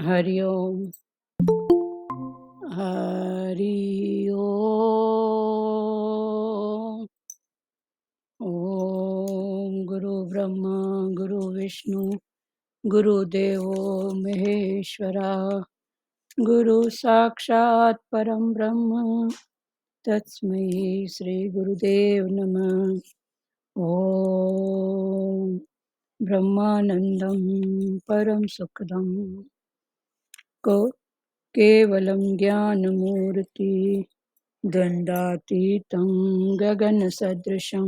हरि ओम। हरि ओम। ओम गुरु ब्रह्मा गुरु विष्णु गुरुदेवो महेश्वरा गुरु साक्षात् परम ब्रह्म तस्मै श्री गुरुदेव नमः। ओम ब्रह्मानंदं परम सुखदं को केवलं ज्ञानमूर्ति द्वन्द्वातीतं गगनसदृशं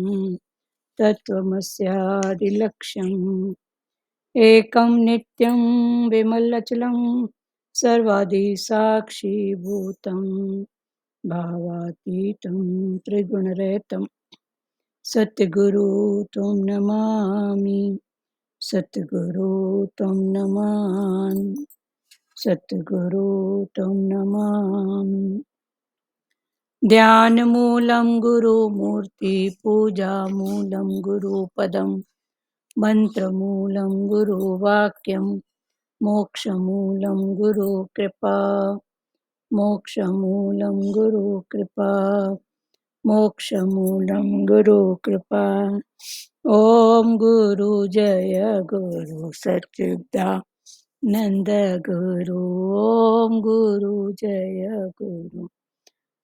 तत्त्वमस्यादिलक्ष्यम् एकं नित्यं विमलचलं सर्वादिसाक्षिभूतं भावातीतं त्रिगुणरहितं सद्गुरु तं नमामि। सद्गुरु तं नमामि। सद्गुरु तं नमामि। ध्यानमूलं गुरुमूर्ति पूजामूलं गुरुपदं मन्त्रमूलं गुरुवाक्यं मोक्षमूलं गुरुकृपा। मोक्षमूलं गुरुकृपा। मोक्षमूलं गुरुकृपा। ॐ गुरु जय गुरु सच्चिदानन्द गुरु। ॐ गुरु जय गुरु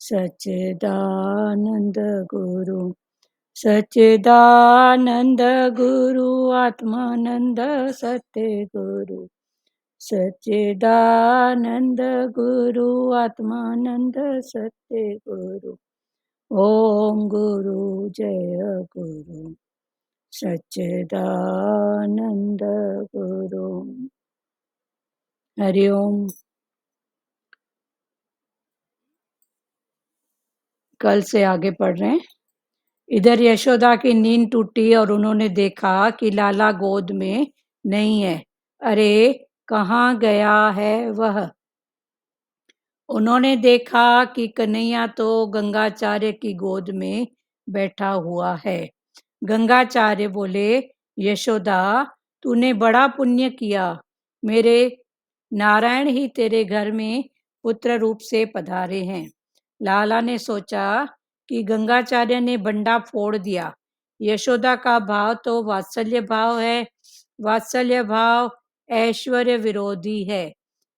सच्चिदानंद गुरु। सच्चिदानंद गुरु आत्मानंद सत्य गुरु। सच्चिदानंद गुरु आत्मानंद सत्य गुरु। ओम गुरु जय गुरु सच्चिदानंद गुरु। हरि ओम। कल से आगे पढ़ रहे हैं। इधर यशोदा की नींद टूटी और उन्होंने देखा कि लाला गोद में नहीं है। अरे कहाँ गया है वह? उन्होंने देखा कि कन्हैया तो गंगाचार्य की गोद में बैठा हुआ है। गंगाचार्य बोले, यशोदा तूने बड़ा पुण्य किया। मेरे नारायण ही तेरे घर में पुत्र रूप से पधारे हैं। लाला ने सोचा कि गंगाचार्य ने बंडा फोड़ दिया। यशोदा का भाव तो वात्सल्य भाव है। वात्सल्य भाव ऐश्वर्य विरोधी है।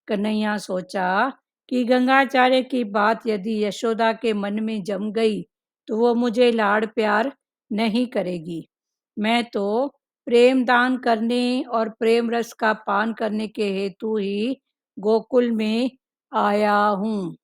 कन्हैया सोचा कि गंगाचार्य की बात यदि यशोदा के मन में जम गई तो वो मुझे लाड़ प्यार नहीं करेगी। मैं तो प्रेम दान करने और प्रेम रस का पान करने के हेतु ही गोकुल में आया हूँ।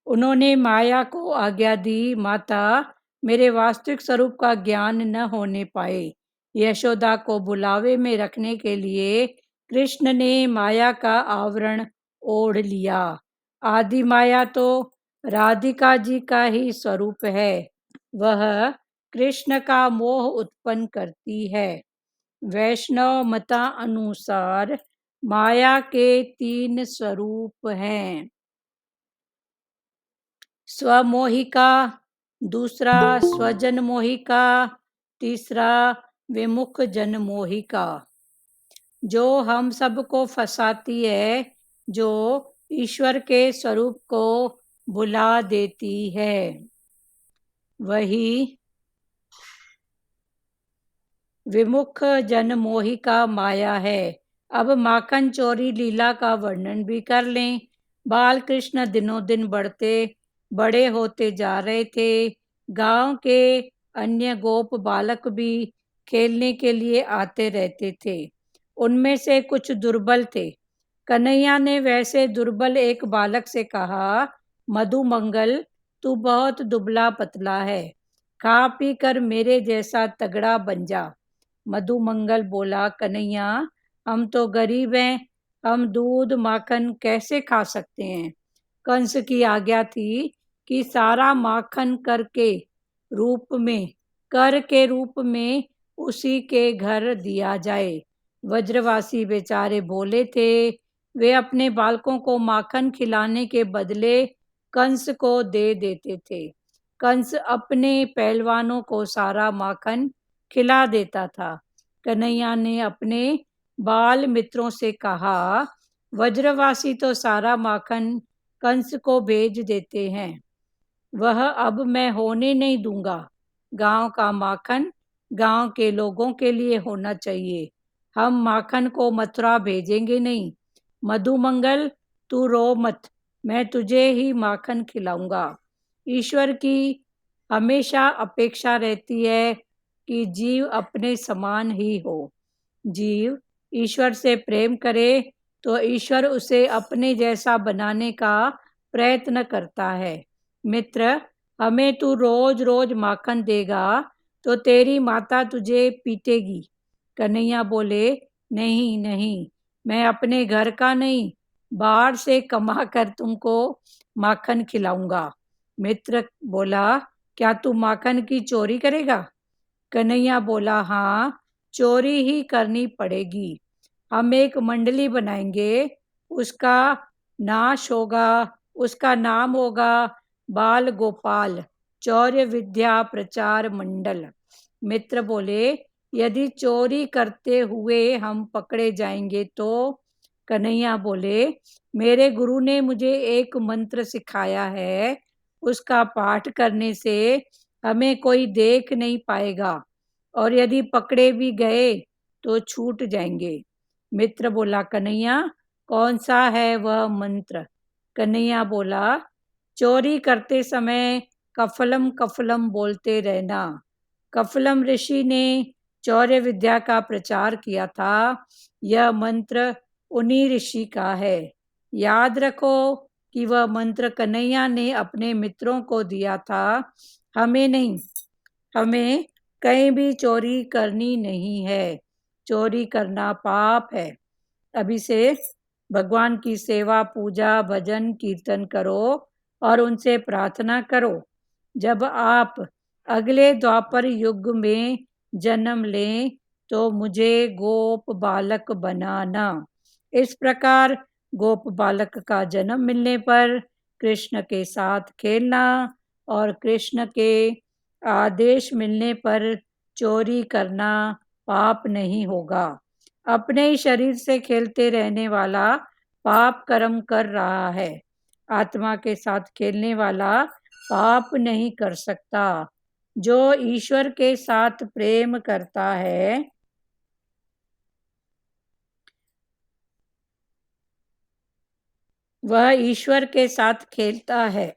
उन्होंने माया को आज्ञा दी, माता मेरे वास्तविक स्वरूप का ज्ञान न होने पाए। यशोदा को बुलावे में रखने के लिए कृष्ण ने माया का आवरण ओढ़ लिया। आदि माया तो राधिका जी का ही स्वरूप है। वह कृष्ण का मोह उत्पन्न करती है। वैष्णव मता अनुसार माया के 3 स्वरूप हैं। स्वमोहिका, दूसरा स्वजन मोहिका, तीसरा विमुख जन मोहिका, जो हम सबको फंसाती है, जो ईश्वर के स्वरूप को भुला देती है। वही विमुख जन मोहिका माया है। अब माखन चोरी लीला का वर्णन भी कर लें। बाल कृष्ण दिनों दिन बड़े होते जा रहे थे। गांव के अन्य गोप बालक भी खेलने के लिए आते रहते थे। उनमें से कुछ दुर्बल थे। कन्हैया ने वैसे दुर्बल एक बालक से कहा, मधुमंगल तू बहुत दुबला पतला है, खा पी कर मेरे जैसा तगड़ा बन जा। मधुमंगल बोला, कन्हैया हम तो गरीब हैं, हम दूध माखन कैसे खा सकते हैं। कंस की आज्ञा थी कि सारा माखन कर के रूप में उसी के घर दिया जाए। वज्रवासी बेचारे बोले थे, वे अपने बालकों को माखन खिलाने के बदले कंस को दे देते थे। कंस अपने पहलवानों को सारा माखन खिला देता था। कन्हैया ने अपने बाल मित्रों से कहा, वज्रवासी तो सारा माखन कंस को भेज देते हैं, वह अब मैं होने नहीं दूंगा। गांव का माखन गांव के लोगों के लिए होना चाहिए, हम माखन को मथुरा भेजेंगे नहीं। मधुमंगल, तू रो मत, मैं तुझे ही माखन खिलाऊंगा। ईश्वर की हमेशा अपेक्षा रहती है कि जीव अपने समान ही हो। जीव ईश्वर से प्रेम करे तो ईश्वर उसे अपने जैसा बनाने का प्रयत्न करता है। मित्र, हमें तू रोज रोज माखन देगा तो तेरी माता तुझे पीटेगी। कन्हैया बोले, नहीं नहीं, मैं अपने घर का नहीं, बाहर से कमा कर तुमको माखन खिलाऊंगा। मित्र बोला, क्या तू माखन की चोरी करेगा? कन्हैया बोला, हाँ, चोरी ही करनी पड़ेगी। हम एक मंडली बनाएंगे, उसका नाश होगा, उसका नाम होगा बाल गोपाल चौर्य विद्या प्रचार मंडल। मित्र बोले, यदि चोरी करते हुए हम पकड़े जाएंगे तो? कन्हैया बोले, मेरे गुरु ने मुझे एक मंत्र सिखाया है, उसका पाठ करने से हमें कोई देख नहीं पाएगा, और यदि पकड़े भी गए तो छूट जाएंगे। मित्र बोला, कन्हैया, कौन सा है वह मंत्र? कन्हैया बोला, चोरी करते समय कफलम कफलम बोलते रहना। कफलम ऋषि ने चौर्य विद्या का प्रचार किया था, यह मंत्र उन्हीं ऋषि का है। याद रखो कि वह मंत्र कन्हैया ने अपने मित्रों को दिया था, हमें नहीं। हमें कहीं भी चोरी करनी नहीं है, चोरी करना पाप है। अभी से भगवान की सेवा, पूजा, भजन, कीर्तन करो और उनसे प्रार्थना करो। जब आप अगले द्वापर युग में जन्म लें तो मुझे गोप बालक बनाना। इस प्रकार गोप बालक का जन्म मिलने पर कृष्ण के साथ खेलना और कृष्ण के आदेश मिलने पर चोरी करना पाप नहीं होगा। अपने ही शरीर से खेलते रहने वाला पाप कर्म कर रहा है, आत्मा के साथ खेलने वाला पाप नहीं कर सकता। जो ईश्वर के साथ प्रेम करता है वह ईश्वर के साथ खेलता है,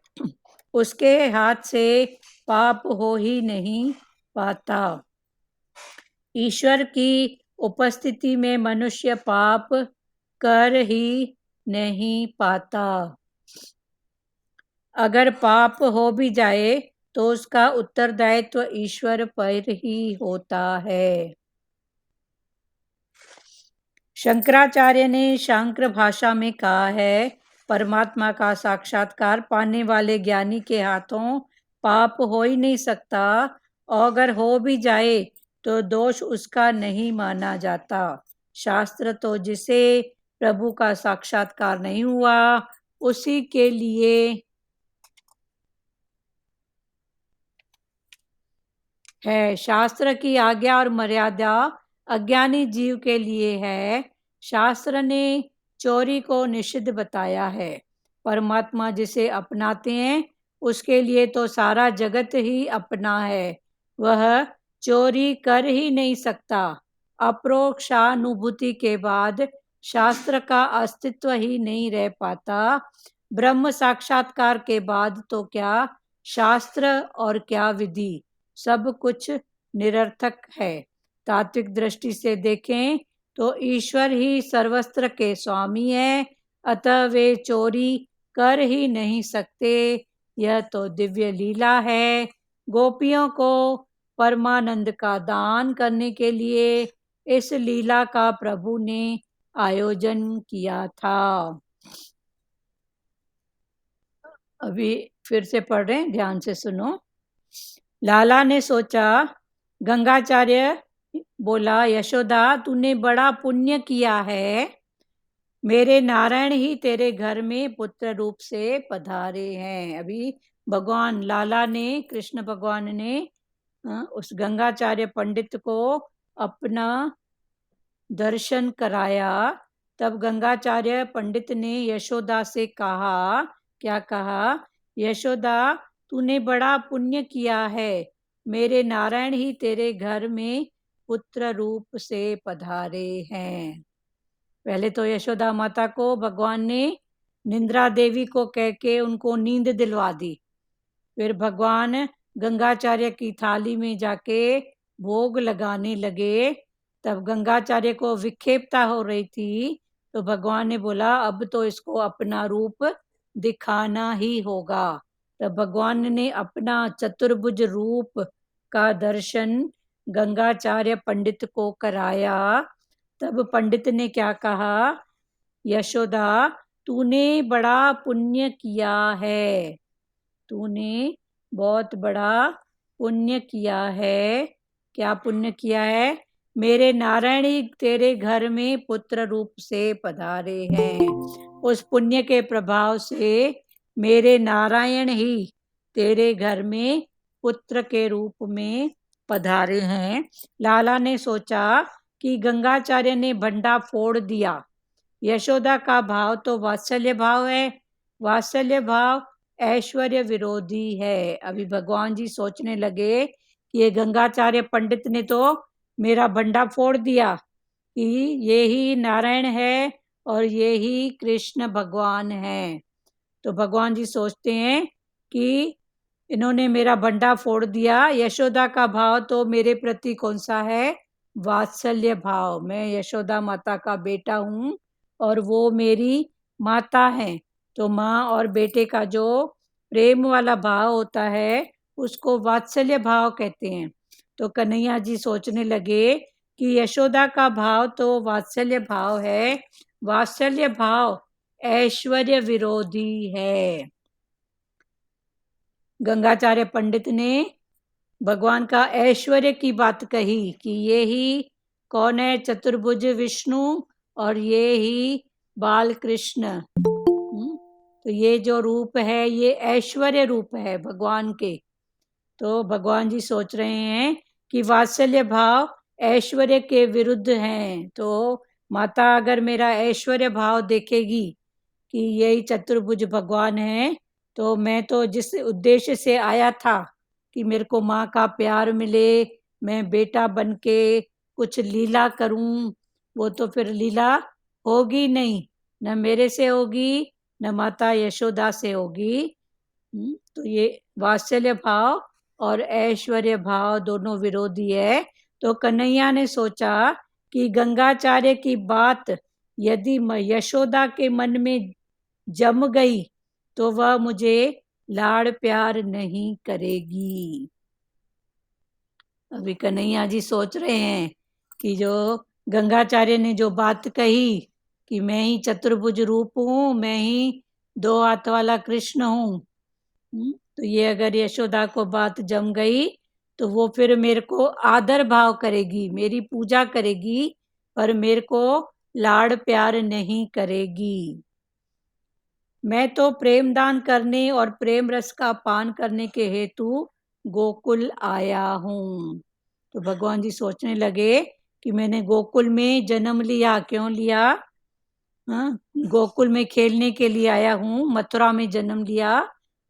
उसके हाथ से पाप हो ही नहीं पाता। ईश्वर की उपस्थिति में मनुष्य पाप कर ही नहीं पाता। अगर पाप हो भी जाए तो उसका उत्तरदायित्व ईश्वर पर ही होता है। शंकराचार्य ने शांकर भाषा में कहा है, परमात्मा का साक्षात्कार पाने वाले ज्ञानी के हाथों पाप हो ही नहीं सकता, और अगर हो भी जाए तो दोष उसका नहीं माना जाता। शास्त्र तो जिसे प्रभु का साक्षात्कार नहीं हुआ उसी के लिए है। शास्त्र की आज्ञा और मर्यादा अज्ञानी जीव के लिए है। शास्त्र ने चोरी को निषिद्ध बताया है। परमात्मा जिसे अपनाते हैं उसके लिए तो सारा जगत ही अपना है, वह चोरी कर ही नहीं सकता। अपरोक्षानुभूति के बाद शास्त्र का अस्तित्व ही नहीं रह पाता। ब्रह्म साक्षात्कार के बाद तो क्या शास्त्र और क्या विधि, सब कुछ निरर्थक है। तात्विक दृष्टि से देखें तो ईश्वर ही सर्वस्त्र के स्वामी है, अतः वे चोरी कर ही नहीं सकते। यह तो दिव्य लीला है। गोपियों को परमानंद का दान करने के लिए इस लीला का प्रभु ने आयोजन किया था। अभी फिर से पढ़ रहे हैं, ध्यान से सुनो। लाला ने सोचा, गंगाचार्य बोला, यशोदा तूने बड़ा पुण्य किया है, मेरे नारायण ही तेरे घर में पुत्र रूप से पधारे हैं। अभी भगवान लाला ने, कृष्ण भगवान ने उस गंगाचार्य पंडित को अपना दर्शन कराया, तब गंगाचार्य पंडित ने यशोदा से कहा, क्या कहा? यशोदा, तूने बड़ा पुण्य किया है, मेरे नारायण ही तेरे घर में पुत्र रूप से पधारे हैं। पहले तो यशोदा माता को भगवान ने निंद्रा देवी को कह के उनको नींद दिलवा दी। फिर भगवान गंगाचार्य की थाली में जाके भोग लगाने लगे। तब गंगाचार्य को विक्षेपता हो रही थी, तो भगवान ने बोला अब तो इसको अपना रूप दिखाना ही होगा। तब भगवान ने अपना चतुर्भुज रूप का दर्शन गंगाचार्य पंडित को कराया। तब पंडित ने क्या कहा? यशोदा, तूने बड़ा पुण्य किया है, तूने बहुत बड़ा पुण्य किया है। क्या पुण्य किया है? मेरे नारायण ही तेरे घर में पुत्र रूप से पधारे हैं। उस पुण्य के प्रभाव से मेरे नारायण ही तेरे घर में पुत्र के रूप में पधारे हैं। लाला ने सोचा कि गंगाचार्य ने भंडा फोड़ दिया। यशोदा का भाव तो वात्सल्य भाव है, वात्सल्य भाव ऐश्वर्य विरोधी है। अभी भगवान जी सोचने लगे कि ये गंगाचार्य पंडित ने तो मेरा भंडा फोड़ दिया कि ये ही नारायण है और ये ही कृष्ण भगवान है। तो भगवान जी सोचते हैं कि इन्होंने मेरा भंडा फोड़ दिया। यशोदा का भाव तो मेरे प्रति कौन सा है? वात्सल्य भाव। मैं यशोदा माता का बेटा हूँ और वो मेरी माता है। तो माँ और बेटे का जो प्रेम वाला भाव होता है उसको वात्सल्य भाव कहते हैं। तो कन्हैया जी सोचने लगे कि यशोदा का भाव तो वात्सल्य भाव है, वात्सल्य भाव ऐश्वर्य विरोधी है। गंगाचार्य पंडित ने भगवान का ऐश्वर्य की बात कही कि ये ही कौन है? चतुर्भुज विष्णु और ये ही बाल कृष्ण। तो ये जो रूप है ये ऐश्वर्य रूप है भगवान के। तो भगवान जी सोच रहे हैं कि वात्सल्य भाव ऐश्वर्य के विरुद्ध हैं। तो माता अगर मेरा ऐश्वर्य भाव देखेगी कि यही चतुर्भुज भगवान है, तो मैं तो जिस उद्देश्य से आया था कि मेरे को माँ का प्यार मिले, मैं बेटा बन के कुछ लीला करूं, वो तो फिर लीला होगी नहीं, न मेरे से होगी न माता यशोदा से होगी। तो ये वात्सल्य भाव और ऐश्वर्य भाव दोनों विरोधी है। तो कन्हैया ने सोचा कि गंगाचार्य की बात यदि यशोदा के मन में जम गई तो वह मुझे लाड़ प्यार नहीं करेगी। अभी कन्हैया जी सोच रहे हैं कि जो गंगाचार्य ने जो बात कही कि मैं ही चतुर्भुज रूप हूँ, मैं ही दो हाथ वाला कृष्ण हूँ, तो ये अगर यशोदा को बात जम गई तो वो फिर मेरे को आदर भाव करेगी, मेरी पूजा करेगी, पर मेरे को लाड़ प्यार नहीं करेगी। मैं तो प्रेम दान करने और प्रेम रस का पान करने के हेतु गोकुल आया हूँ। तो भगवान जी सोचने लगे कि मैंने गोकुल में जन्म लिया, क्यों लिया? हाँ, गोकुल में खेलने के लिए आया हूँ। मथुरा में जन्म लिया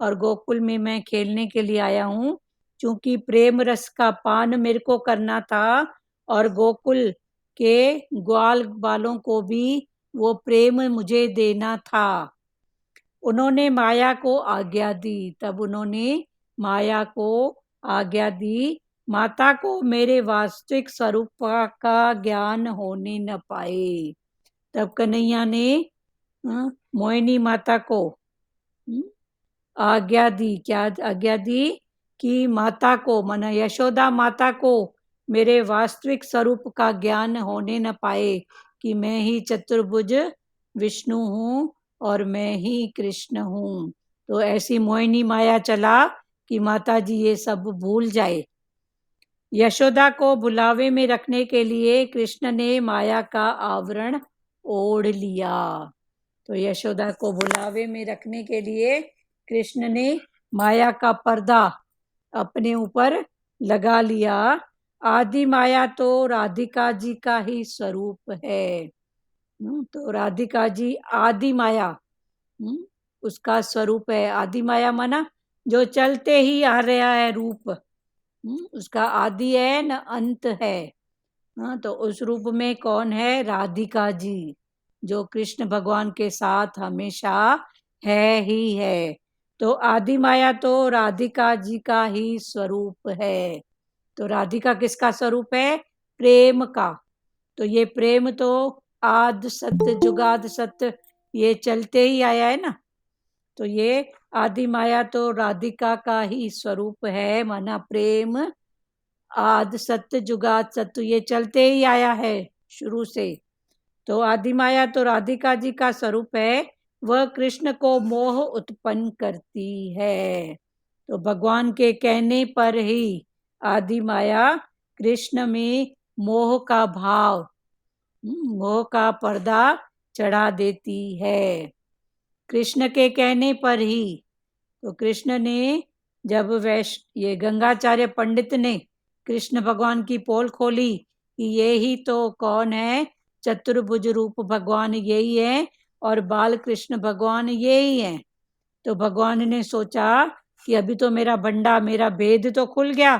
और गोकुल में मैं खेलने के लिए आया हूँ, क्योंकि प्रेम रस का पान मेरे को करना था और गोकुल के ग्वाल बालों को भी वो प्रेम मुझे देना था। उन्होंने माया को आज्ञा दी, तब उन्होंने माया को आज्ञा दी। माता को मेरे वास्तविक स्वरूप का ज्ञान होने न पाए। तब कन्हैया ने मोहिनी माता को आज्ञा दी। क्या आज्ञा दी? कि माता को, माना यशोदा माता को, मेरे वास्तविक स्वरूप का ज्ञान होने न पाए कि मैं ही चतुर्भुज विष्णु हूँ और मैं ही कृष्ण हूँ। तो ऐसी मोहिनी माया चला कि माता जी ये सब भूल जाए। यशोदा को बुलावे में रखने के लिए कृष्ण ने माया का आवरण ओढ़ लिया। तो यशोदा को बुलावे में रखने के लिए कृष्ण ने माया का पर्दा अपने ऊपर लगा लिया आदि माया तो राधिका जी का ही स्वरूप है। तो राधिका जी आदि माया, हम्म, उसका स्वरूप है। आदि माया माना जो चलते ही आ रहा है रूप, उसका आदि है न अंत है। हाँ, तो उस रूप में कौन है? राधिका जी, जो कृष्ण भगवान के साथ हमेशा है ही है। तो आदि माया तो राधिका जी का ही स्वरूप है। तो राधिका किसका स्वरूप है? प्रेम का। तो ये प्रेम तो आद सत्य जुगाद सत्य ये चलते ही आया है ना। तो ये आदि माया तो राधिका का ही स्वरूप है, माना प्रेम आद सत्य जुगाद सत्य ये चलते ही आया है शुरू से। तो आदि माया तो राधिका जी का स्वरूप है, वह कृष्ण को मोह उत्पन्न करती है। तो भगवान के कहने पर ही आदि माया कृष्ण में मोह का भाव, मोह का पर्दा चढ़ा देती है। कृष्ण के कहने पर ही। तो कृष्ण ने जब ये गंगाचार्य पंडित ने कृष्ण भगवान की पोल खोली कि ये ही तो कौन है, चतुर्भुज रूप भगवान यही है और बाल कृष्ण भगवान यही है। तो भगवान ने सोचा कि अभी तो मेरा भंडा, मेरा भेद तो खुल गया।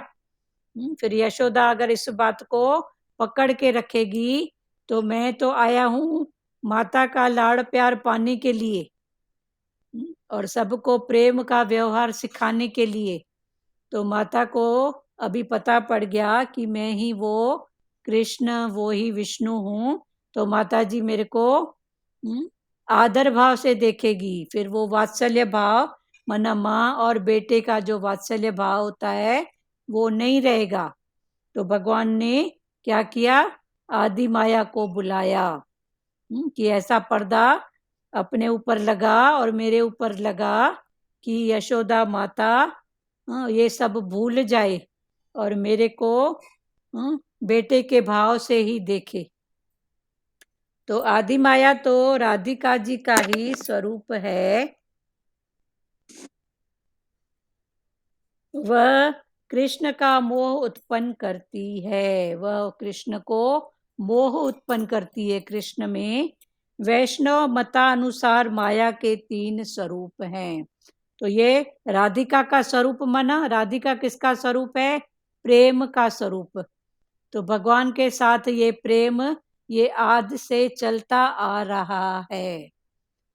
फिर यशोदा अगर इस बात को पकड़ के रखेगी तो मैं तो आया हूँ माता का लाड़ प्यार पाने के लिए, और सबको प्रेम का व्यवहार सिखाने के लिए। तो माता को अभी पता पड़ गया कि मैं ही वो कृष्ण, वो ही विष्णु हूँ। तो माता जी मेरे को आदर भाव से देखेगी। फिर वो वात्सल्य भाव, माना माँ और बेटे का जो वात्सल्य भाव होता है वो नहीं रहेगा। तो भगवान ने क्या किया? आदि माया को बुलाया कि ऐसा पर्दा अपने ऊपर लगा और मेरे ऊपर लगा कि यशोदा माता ये सब भूल जाए और मेरे को बेटे के भाव से ही देखे। तो आदि माया तो राधिका जी का ही स्वरूप है। वह कृष्ण का मोह उत्पन्न करती है, वह कृष्ण को मोह उत्पन्न करती है। कृष्ण में वैष्णव मतानुसार माया के 3 स्वरूप हैं। तो ये राधिका का स्वरूप माना, राधिका किसका स्वरूप है? प्रेम का स्वरूप। तो भगवान के साथ ये प्रेम ये आदि से चलता आ रहा है।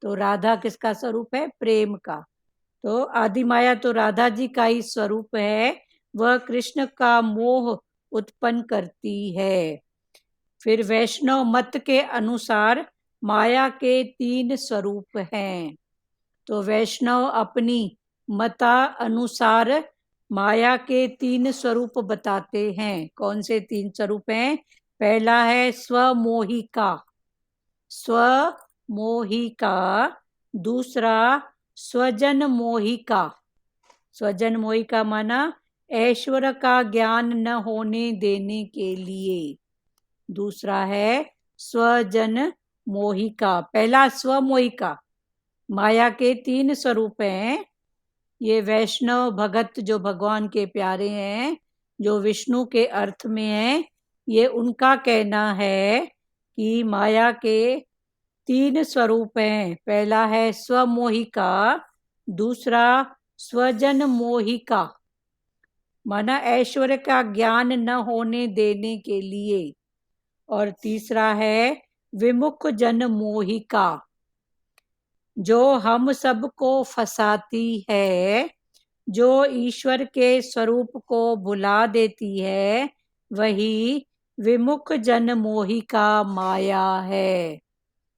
तो राधा किसका स्वरूप है? प्रेम का। तो आदि माया तो राधा जी का ही स्वरूप है, वह कृष्ण का मोह उत्पन्न करती है। फिर वैष्णव मत के अनुसार माया के 3 स्वरूप हैं। तो वैष्णव अपनी मता अनुसार माया के 3 स्वरूप बताते हैं। कौन से 3 स्वरूप हैं? पहला है स्वमोहिका, स्वमोहिका। दूसरा स्वजन मोहिका, स्वजन मोहिका माना ऐश्वर्य का ज्ञान न होने देने के लिए। दूसरा है स्वजन मोहिका। पहला स्वमोहिका, माया के 3 स्वरूप हैं। ये वैष्णव भगत जो भगवान के प्यारे हैं, जो विष्णु के अर्थ में हैं, ये उनका कहना है कि माया के 3 स्वरूप हैं। पहला है स्वमोहिका, दूसरा स्वजन मोहिका, माना ऐश्वर्य का ज्ञान न होने देने के लिए, और तीसरा है विमुख जन मोहिका, जो हम सबको फंसाती है, जो ईश्वर के स्वरूप को भुला देती है, वही विमुख जन मोहिका माया है।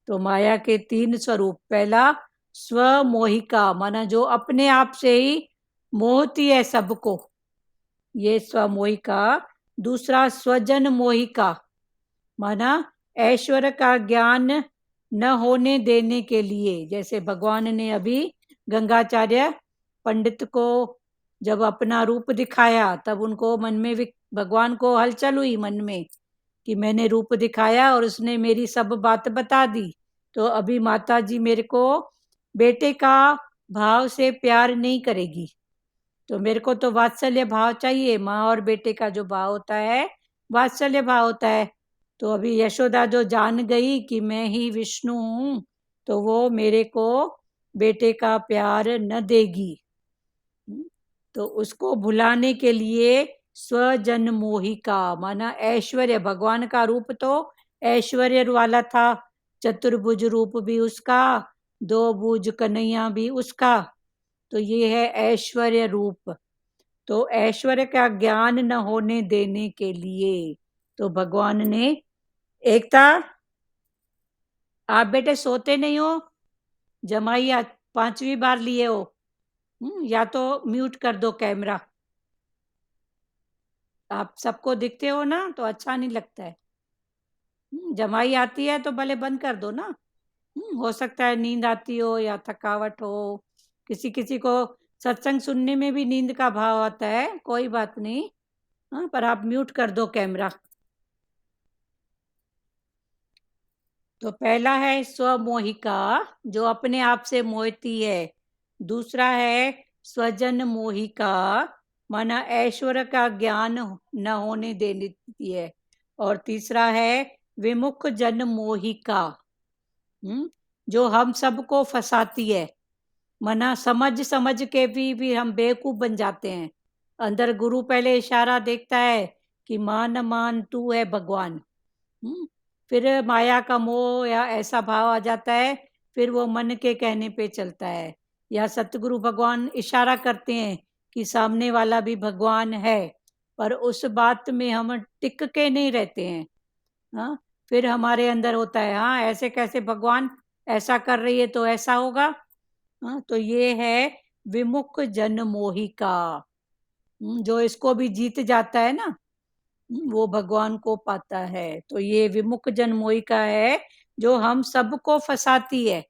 तो माया के 3 स्वरूप, पहला स्वमोहिका माना जो अपने आप से ही मोहती है सबको, ये स्वमोहिका। दूसरा स्वजन मोहिका, माना ऐश्वर्य का ज्ञान न होने देने के लिए। जैसे भगवान ने अभी गंगाचार्य पंडित को जब अपना रूप दिखाया, तब उनको मन में भगवान को हलचल हुई मन में कि मैंने रूप दिखाया और उसने मेरी सब बात बता दी। तो अभी माता जी मेरे को बेटे का भाव से प्यार नहीं करेगी, तो मेरे को तो वात्सल्य भाव चाहिए, माँ और बेटे का जो भाव होता है वात्सल्य भाव होता है। तो अभी यशोदा जो जान गई कि मैं ही विष्णु हूँ, तो वो मेरे को बेटे का प्यार न देगी। तो उसको भुलाने के लिए स्वजन मोहिका, माना ऐश्वर्य, भगवान का रूप तो ऐश्वर्य वाला था, चतुर्भुज रूप भी उसका, दो भुज कन्हैया भी उसका, तो ये है ऐश्वर्य रूप। तो ऐश्वर्य का ज्ञान न होने देने के लिए तो भगवान ने, एकता आप बेटे सोते नहीं हो, जमाई आज 5वीं बार लिए हो। या तो म्यूट कर दो कैमरा, आप सबको दिखते हो ना तो अच्छा नहीं लगता है। जमाई आती है तो भले बंद कर दो ना। हो सकता है नींद आती हो या थकावट हो, किसी किसी को सत्संग सुनने में भी नींद का भाव आता है, कोई बात नहीं। हाँ, पर आप म्यूट कर दो कैमरा। तो पहला है स्वमोहिका, जो अपने आप से मोहती है। दूसरा है स्वजन मोहिका, माना ऐश्वर्य का ज्ञान न होने देती है। और तीसरा है विमुख जन मोहिका, जो हम सबको फंसाती है। मना समझ समझ के भी हम बेवकूफ बन जाते हैं। अंदर गुरु पहले इशारा देखता है कि मान मान तू है भगवान। फिर माया का मोह या ऐसा भाव आ जाता है, फिर वो मन के कहने पे चलता है। या सतगुरु भगवान इशारा करते हैं कि सामने वाला भी भगवान है, पर उस बात में हम टिक के नहीं रहते हैं। हाँ, फिर हमारे अंदर होता है, हाँ ऐसे कैसे भगवान ऐसा कर रही है तो ऐसा होगा। हाँ, तो ये है विमुख जन मोहिका। जो इसको भी जीत जाता है ना, वो भगवान को पाता है। तो ये विमुख जन मोहिका है जो हम सबको फंसाती है,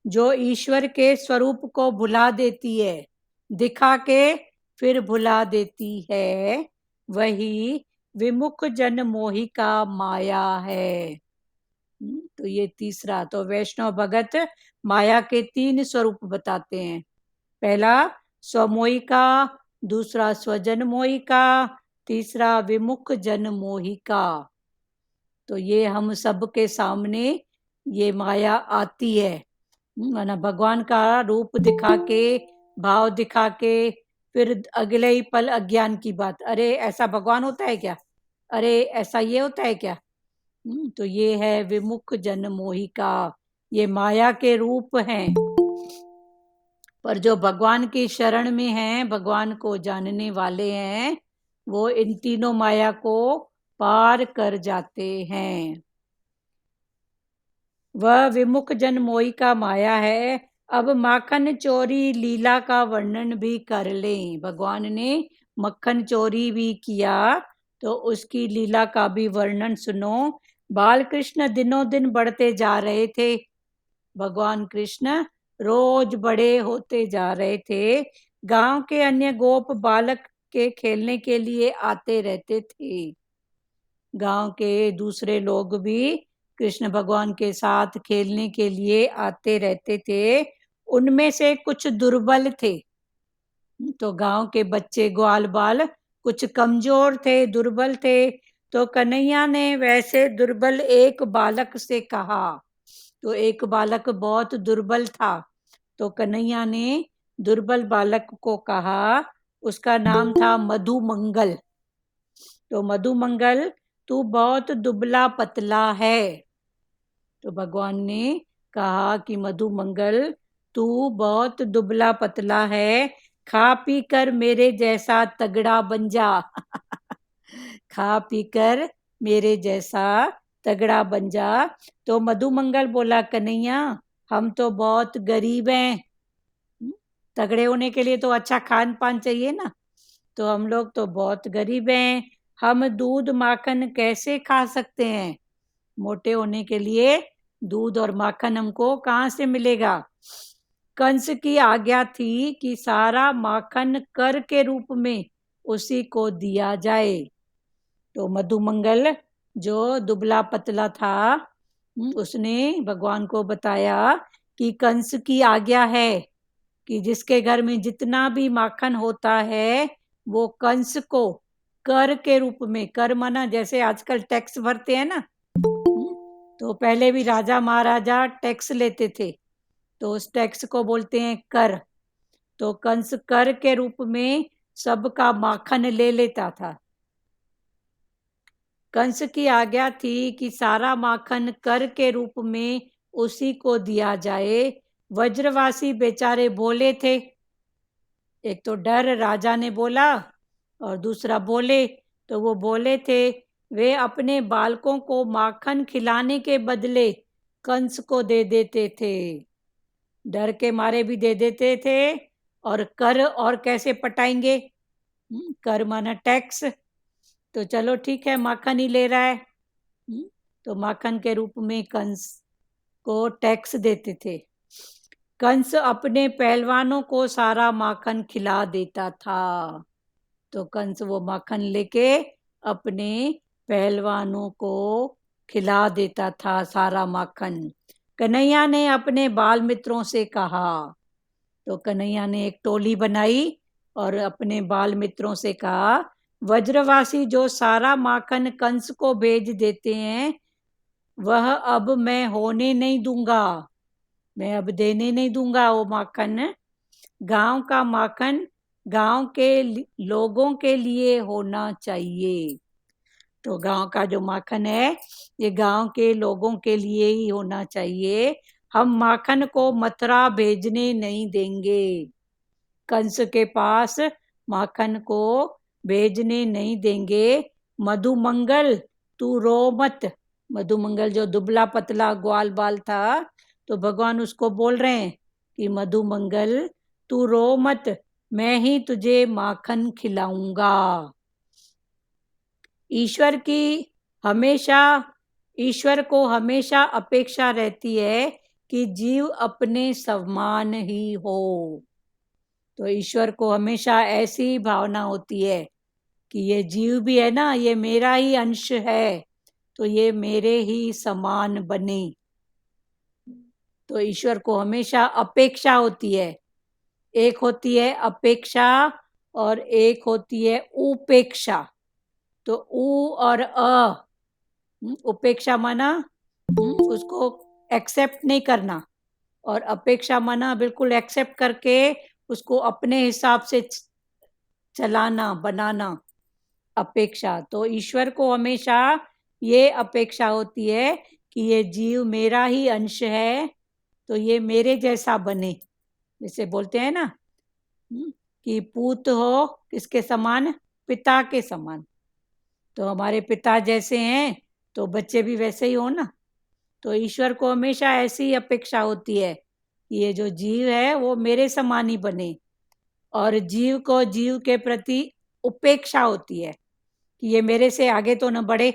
जो ईश्वर के स्वरूप को भुला देती है, दिखा के फिर भुला देती है, वही विमुख जन मोहिका माया है। तो ये तीसरा, तो वैष्णव भगत माया के 3 स्वरूप बताते हैं। पहला स्वमोहिका, दूसरा स्वजन मोहिका, तीसरा विमुख जन मोहिका। तो ये हम सब के सामने ये माया आती है, माना भगवान का रूप दिखा के, भाव दिखा के, फिर अगले ही पल अज्ञान की बात, अरे ऐसा भगवान होता है क्या, अरे ऐसा ये होता है क्या। तो ये है विमुख जन मोहिका, ये माया के रूप हैं। पर जो भगवान की शरण में हैं, भगवान को जानने वाले हैं, वो इन तीनों माया को पार कर जाते हैं। वह विमुख जन मोहिका माया है। अब माखन चोरी लीला का वर्णन भी कर लें। भगवान ने मक्खन चोरी भी किया, तो उसकी लीला का भी वर्णन सुनो। बाल कृष्ण दिनों दिन बढ़ते जा रहे थे, भगवान कृष्ण रोज बड़े होते जा रहे थे। गांव के अन्य गोप बालक के खेलने के लिए आते रहते थे। गांव के दूसरे लोग भी कृष्ण भगवान के साथ खेलने के लिए आते रहते थे। उनमें से कुछ दुर्बल थे। तो गांव के बच्चे ग्वाल बाल कुछ कमजोर थे, दुर्बल थे। तो कन्हैया ने वैसे दुर्बल एक बालक से कहा। तो एक बालक बहुत दुर्बल था, तो कन्हैया ने दुर्बल बालक को कहा, उसका नाम था मधुमंगल। तो मधुमंगल, तू बहुत दुबला पतला है। तो भगवान ने कहा कि मधुमंगल, तू बहुत दुबला पतला है, खा पी कर मेरे जैसा तगड़ा बन जा। खा पी कर मेरे जैसा तगड़ा बन जा। तो मधुमंगल बोला, कन्हैया हम तो बहुत गरीब हैं, तगड़े होने के लिए तो अच्छा खान पान चाहिए ना, तो हम लोग तो बहुत गरीब हैं, हम दूध माखन कैसे खा सकते हैं। मोटे होने के लिए दूध और माखन हमको कहाँ से मिलेगा। कंस की आज्ञा थी कि सारा माखन कर के रूप में उसी को दिया जाए। तो मधुमंगल जो दुबला पतला था, उसने भगवान को बताया कि कंस की आज्ञा है कि जिसके घर में जितना भी माखन होता है वो कंस को कर के रूप में, कर माना जैसे आजकल टैक्स भरते हैं ना, तो पहले भी राजा महाराजा टैक्स लेते थे, तो उस टैक्स को बोलते हैं कर। तो कंस कर के रूप में सबका माखन ले लेता था। कंस की आज्ञा थी कि सारा माखन कर के रूप में उसी को दिया जाए। वज्रवासी बेचारे भोले थे, एक तो डर राजा ने बोला और दूसरा बोले, तो वो बोले थे, वे अपने बालकों को माखन खिलाने के बदले कंस को दे देते थे, डर के मारे भी दे देते थे। और कर और कैसे पटाएंगे, कर माना टैक्स, तो चलो ठीक है माखन ही ले रहा है, तो माखन के रूप में कंस को टैक्स देते थे। कंस अपने पहलवानों को सारा माखन खिला देता था, तो कंस वो माखन लेके अपने पहलवानों को खिला देता था सारा माखन। कन्हैया ने अपने बाल मित्रों से कहा, तो कन्हैया ने एक टोली बनाई और अपने बाल मित्रों से कहा, वज्रवासी जो सारा माखन कंस को भेज देते हैं वह अब मैं होने नहीं दूंगा, मैं अब देने नहीं दूंगा वो माखन। गांव का माखन गांव के लोगों के लिए होना चाहिए, तो गांव का जो माखन है ये गांव के लोगों के लिए ही होना चाहिए, हम माखन को मथुरा भेजने नहीं देंगे, कंस के पास माखन को भेजने नहीं देंगे। मधुमंगल तू रो मत, मधुमंगल जो दुबला पतला ग्वाल बाल था, तो भगवान उसको बोल रहे हैं कि मधुमंगल तू रो मत, मैं ही तुझे माखन खिलाऊंगा। ईश्वर को हमेशा अपेक्षा रहती है कि जीव अपने समान ही हो, तो ईश्वर को हमेशा ऐसी भावना होती है कि ये जीव भी है ना, ये मेरा ही अंश है, तो ये मेरे ही समान बने, तो ईश्वर को हमेशा अपेक्षा होती है। एक होती है अपेक्षा और एक होती है उपेक्षा, तो उ और उपेक्षा माना उसको एक्सेप्ट नहीं करना, और अपेक्षा माना बिल्कुल एक्सेप्ट करके उसको अपने हिसाब से चलाना बनाना, अपेक्षा। तो ईश्वर को हमेशा ये अपेक्षा होती है कि ये जीव मेरा ही अंश है, तो ये मेरे जैसा बने, जैसे बोलते हैं ना कि पूत हो किसके समान, पिता के समान, तो हमारे पिता जैसे हैं तो बच्चे भी वैसे ही हो ना, तो ईश्वर को हमेशा ऐसी अपेक्षा होती है कि ये जो जीव है वो मेरे समान ही बने, और जीव को जीव के प्रति उपेक्षा होती है कि ये मेरे से आगे तो न बढ़े,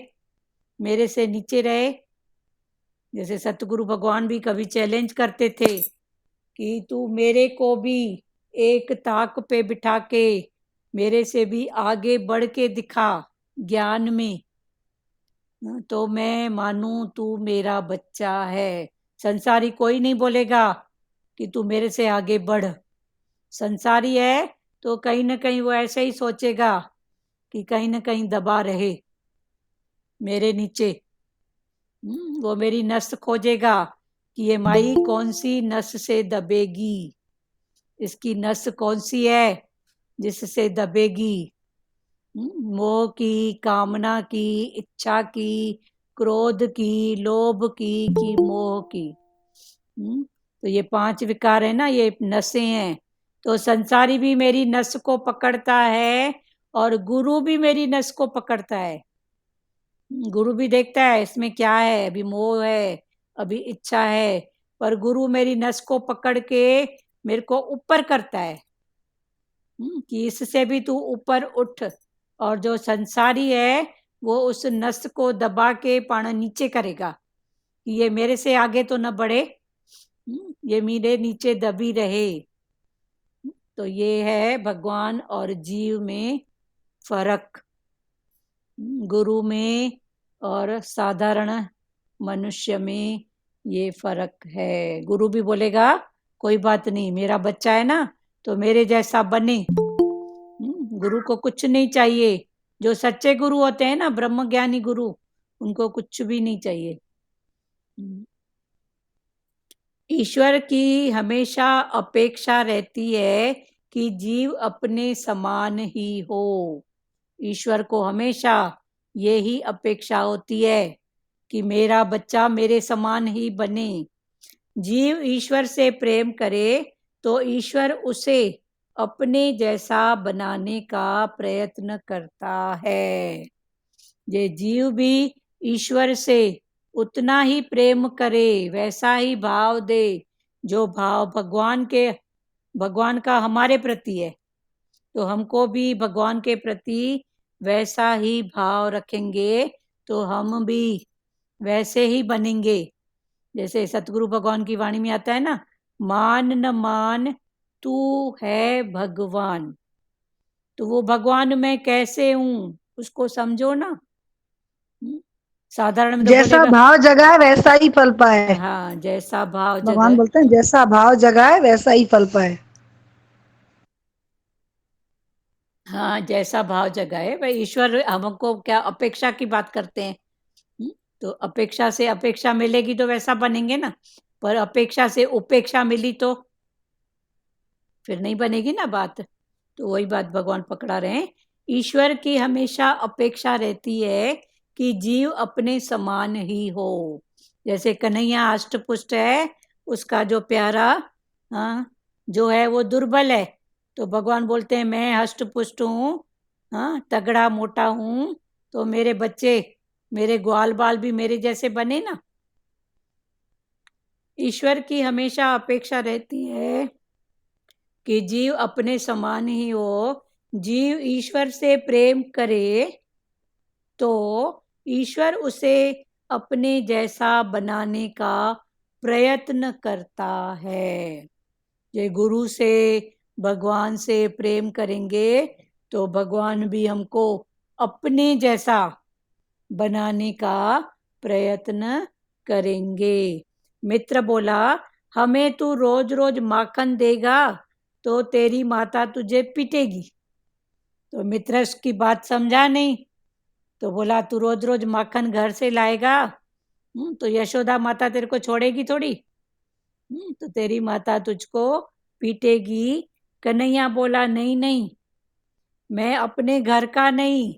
मेरे से नीचे रहे। जैसे सतगुरु भगवान भी कभी चैलेंज करते थे कि तू मेरे को भी एक ताक पे बिठा के मेरे से भी आगे बढ़ के दिखा ज्ञान में, तो मैं मानूं तू मेरा बच्चा है। संसारी कोई नहीं बोलेगा कि तू मेरे से आगे बढ़, संसारी है तो कहीं ना कहीं वो ऐसे ही सोचेगा कि कहीं ना कहीं दबा रहे मेरे नीचे, वो मेरी नस खोजेगा कि ये माई कौन सी नस से दबेगी, इसकी नस कौन सी है जिससे दबेगी, मोह की, कामना की, इच्छा की, क्रोध की, लोभ की, मोह की। तो ये 5 विकार है ना, ये नसें हैं, तो संसारी भी मेरी नस को पकड़ता है और गुरु भी मेरी नस को पकड़ता है। गुरु भी देखता है इसमें क्या है, अभी मोह है, अभी इच्छा है, पर गुरु मेरी नस को पकड़ के मेरे को ऊपर करता है कि इससे भी तू ऊपर उठ, और जो संसारी है वो उस नस को दबा के पाना नीचे करेगा कि ये मेरे से आगे तो न बढ़े, ये मेरे नीचे दबी रहे। तो ये है भगवान और जीव में फर्क, गुरु में और साधारण मनुष्य में ये फर्क है। गुरु भी बोलेगा कोई बात नहीं, मेरा बच्चा है ना, तो मेरे जैसा बने। गुरु को कुछ नहीं चाहिए। जो सच्चे गुरु होते हैं ना, ब्रह्म ज्ञानी गुरु, उनको कुछ भी नहीं चाहिए। ईश्वर की हमेशा अपेक्षा रहती है कि जीव अपने समान ही हो। ईश्वर को हमेशा यही अपेक्षा होती है कि मेरा बच्चा मेरे समान ही बने। जीव ईश्वर से प्रेम करे तो ईश्वर उसे अपने जैसा बनाने का प्रयत्न करता है। ये जीव भी ईश्वर से उतना ही प्रेम करे, वैसा ही भाव दे जो भाव भगवान का हमारे प्रति है, तो हमको भी भगवान के प्रति वैसा ही भाव रखेंगे तो हम भी वैसे ही बनेंगे। जैसे सतगुरु भगवान की वाणी में आता है ना, मान न मान तू है भगवान। तो वो भगवान मैं कैसे हूं उसको समझो ना। साधारण में तो जैसा बोलेगा, भाव जगाए वैसा ही फल पाए। हाँ जैसा भाव भगवान जगह, बोलते हैं जैसा भाव जगाए वैसा ही फल पाए। हाँ जैसा भाव जगाए भाई। ईश्वर हमको क्या अपेक्षा की बात करते हैं। तो अपेक्षा से अपेक्षा मिलेगी तो वैसा बनेंगे ना, पर अपेक्षा से उपेक्षा मिली तो फिर नहीं बनेगी ना बात। तो वही बात भगवान पकड़ा रहे हैं। ईश्वर की हमेशा अपेक्षा रहती है कि जीव अपने समान ही हो। जैसे कन्हैया अष्टपुष्ट है, उसका जो प्यारा, हाँ, जो है वो दुर्बल है, तो भगवान बोलते हैं मैं हष्टपुष्ट हूँ, हाँ, तगड़ा मोटा हूँ, तो मेरे बच्चे, मेरे ग्वाल बाल भी मेरे जैसे बने ना। ईश्वर की हमेशा अपेक्षा रहती है कि जीव अपने समान ही हो। जीव ईश्वर से प्रेम करे तो ईश्वर उसे अपने जैसा बनाने का प्रयत्न करता है। ये गुरु से, भगवान से प्रेम करेंगे तो भगवान भी हमको अपने जैसा बनाने का प्रयत्न करेंगे। मित्र बोला, हमें तू रोज रोज माखन देगा तो तेरी माता तुझे पीटेगी। तो मित्र उसकी बात समझा नहीं, तो बोला तू रोज रोज माखन घर से लाएगा, तो यशोदा माता तेरे को छोड़ेगी थोड़ी, तो तेरी माता तुझको पीटेगी। कन्हैया बोला नहीं नहीं, मैं अपने घर का नहीं,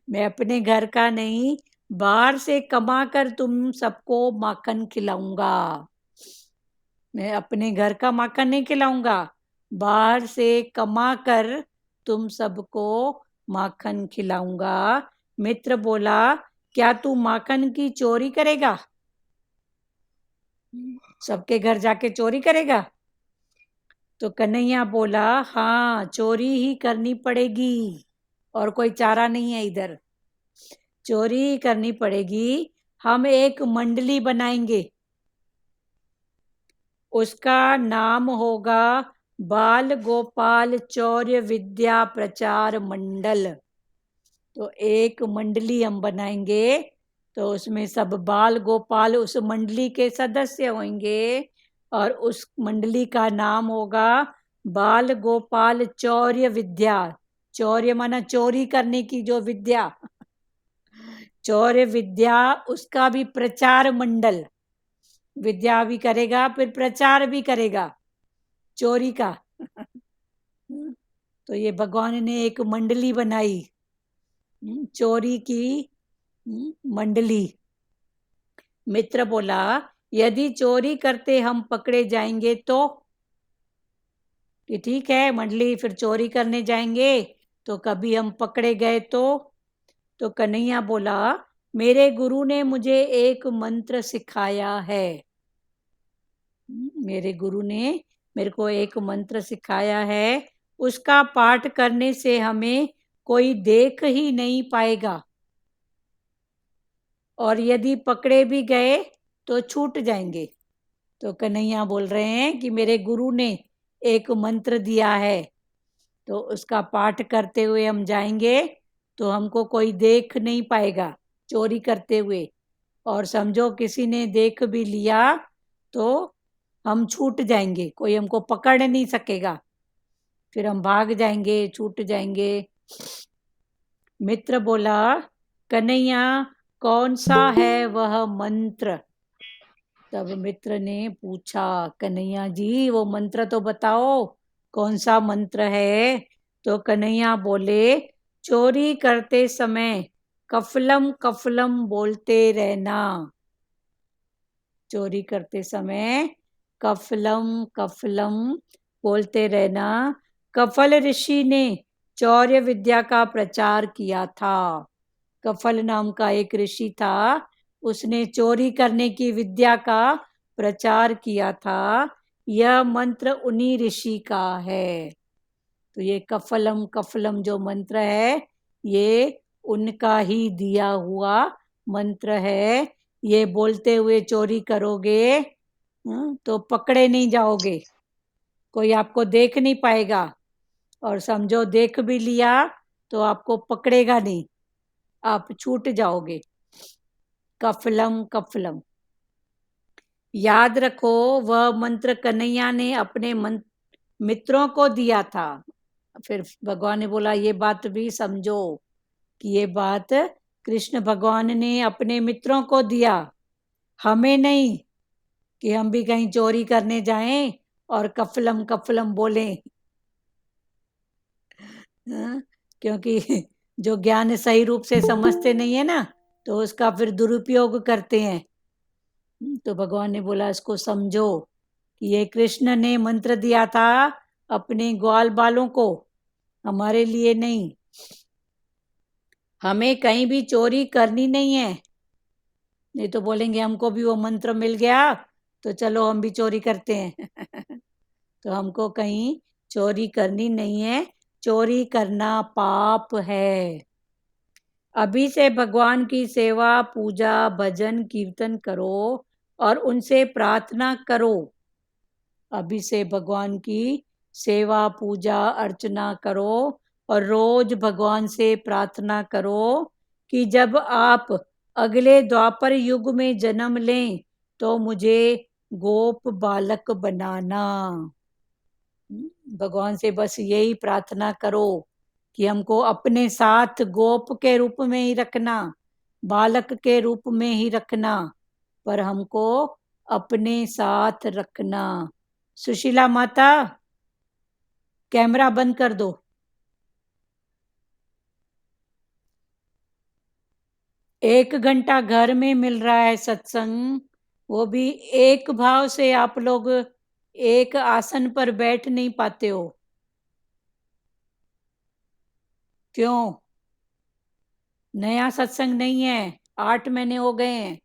मैं अपने घर का नहीं, बाहर से कमा कर तुम सबको माखन खिलाऊंगा। मैं अपने घर का माखन नहीं खिलाऊंगा, बाहर से कमा कर तुम सबको माखन खिलाऊंगा। मित्र बोला, क्या तू माखन की चोरी करेगा? सबके घर जाके चोरी करेगा? तो कन्हैया बोला, हाँ चोरी ही करनी पड़ेगी, और कोई चारा नहीं है इधर, चोरी ही करनी पड़ेगी। हम एक मंडली बनाएंगे, उसका नाम होगा बाल गोपाल चौर्य विद्या प्रचार मंडल। तो एक मंडली हम बनाएंगे, तो उसमें सब बाल गोपाल उस मंडली के सदस्य होंगे, और उस मंडली का नाम होगा बाल गोपाल चौर्य विद्या। चौर्य माना चोरी करने की जो विद्या, चौर्य विद्या, उसका भी प्रचार मंडल। विद्या भी करेगा फिर प्रचार भी करेगा चोरी का। तो ये भगवान ने एक मंडली बनाई, चोरी की मंडली। मित्र बोला, यदि चोरी करते हम पकड़े जाएंगे तो? कि ठीक है मंडली, फिर चोरी करने जाएंगे तो कभी हम पकड़े गए तो कन्हैया बोला, मेरे गुरु ने मुझे एक मंत्र सिखाया है। मेरे गुरु ने मेरे को एक मंत्र सिखाया है, उसका पाठ करने से हमें कोई देख ही नहीं पाएगा, और यदि पकड़े भी गए तो छूट जाएंगे। तो कन्हैया बोल रहे हैं कि मेरे गुरु ने एक मंत्र दिया है, तो उसका पाठ करते हुए हम जाएंगे तो हमको कोई देख नहीं पाएगा चोरी करते हुए, और समझो किसी ने देख भी लिया तो हम छूट जाएंगे, कोई हमको पकड़ नहीं सकेगा, फिर हम भाग जाएंगे, छूट जाएंगे। मित्र बोला, कन्हैया कौन सा है वह मंत्र? तब मित्र ने पूछा, कन्हैया जी वो मंत्र तो बताओ, कौन सा मंत्र है? तो कन्हैया बोले, चोरी करते समय कफलम कफलम बोलते रहना। चोरी करते समय कफलम कफलम बोलते रहना। कफल ऋषि ने चौर्य विद्या का प्रचार किया था। कफल नाम का एक ऋषि था, उसने चोरी करने की विद्या का प्रचार किया था। यह मंत्र उन्हीं ऋषि का है। तो ये कफलम कफलम जो मंत्र है, ये उनका ही दिया हुआ मंत्र है। ये बोलते हुए चोरी करोगे तो पकड़े नहीं जाओगे, कोई आपको देख नहीं पाएगा, और समझो देख भी लिया तो आपको पकड़ेगा नहीं, आप छूट जाओगे। कफलम कफलम याद रखो, वह मंत्र कन्हैया ने अपने मित्रों को दिया था। फिर भगवान ने बोला, ये बात भी समझो कि ये बात कृष्ण भगवान ने अपने मित्रों को दिया, हमें नहीं, कि हम भी कहीं चोरी करने जाएं और कफलम कफलम बोलें। क्योंकि जो ज्ञान सही रूप से समझते नहीं है ना, तो उसका फिर दुरुपयोग करते हैं। तो भगवान ने बोला, इसको समझो कि ये कृष्ण ने मंत्र दिया था अपने ग्वाल बालों को, हमारे लिए नहीं। हमें कहीं भी चोरी करनी नहीं है, नहीं तो बोलेंगे हमको भी वो मंत्र मिल गया तो चलो हम भी चोरी करते हैं। तो हमको कहीं चोरी करनी नहीं है, चोरी करना पाप है। अभी से भगवान की सेवा पूजा भजन कीर्तन करो और उनसे प्रार्थना करो। अभी से भगवान की सेवा पूजा अर्चना करो और रोज भगवान से प्रार्थना करो कि जब आप अगले द्वापर युग में जन्म लें तो मुझे गोप बालक बनाना। भगवान से बस यही प्रार्थना करो कि हमको अपने साथ गोप के रूप में ही रखना, बालक के रूप में ही रखना, पर हमको अपने साथ रखना। सुशीला माता, कैमरा बंद कर दो। 1 घंटा घर में मिल रहा है सत्संग, वो भी एक भाव से आप लोग एक आसन पर बैठ नहीं पाते हो। क्यों? नया सत्संग नहीं है, 8 महीने हो गए हैं।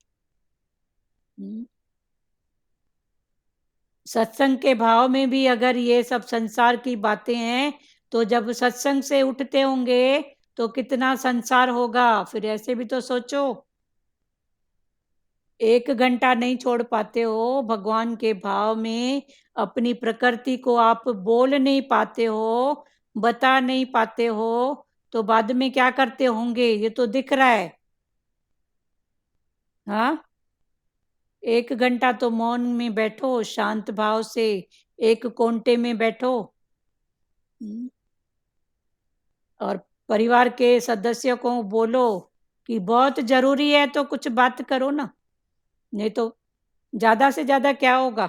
सत्संग के भाव में भी अगर ये सब संसार की बातें हैं, तो जब सत्संग से उठते होंगे तो कितना संसार होगा, फिर ऐसे भी तो सोचो। 1 घंटा नहीं छोड़ पाते हो भगवान के भाव में, अपनी प्रकृति को आप बोल नहीं पाते हो, बता नहीं पाते हो, तो बाद में क्या करते होंगे ये तो दिख रहा है। हाँ, 1 घंटा तो मौन में बैठो, शांत भाव से एक कोंटे में बैठो। और परिवार के सदस्यों को बोलो कि बहुत जरूरी है तो कुछ बात करो ना, नहीं तो ज्यादा से ज्यादा क्या होगा,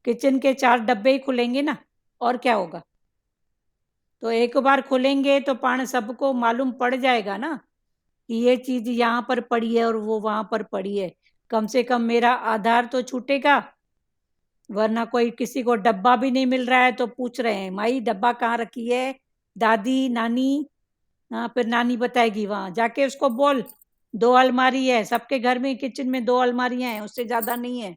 किचन के 4 डब्बे ही खुलेंगे ना, और क्या होगा। तो एक बार खुलेंगे तो पान सबको मालूम पड़ जाएगा ना कि ये चीज यहाँ पर पड़ी है और वो वहां पर पड़ी है, कम से कम मेरा आधार तो छूटेगा। वरना कोई किसी को डब्बा भी नहीं मिल रहा है तो पूछ रहे हैं, माई डब्बा कहाँ रखी है, दादी नानी। हाँ, फिर नानी बताएगी, वहां जाके उसको बोल 2 अलमारी है सबके घर में, किचन में 2 अलमारियां हैं, उससे ज्यादा नहीं है।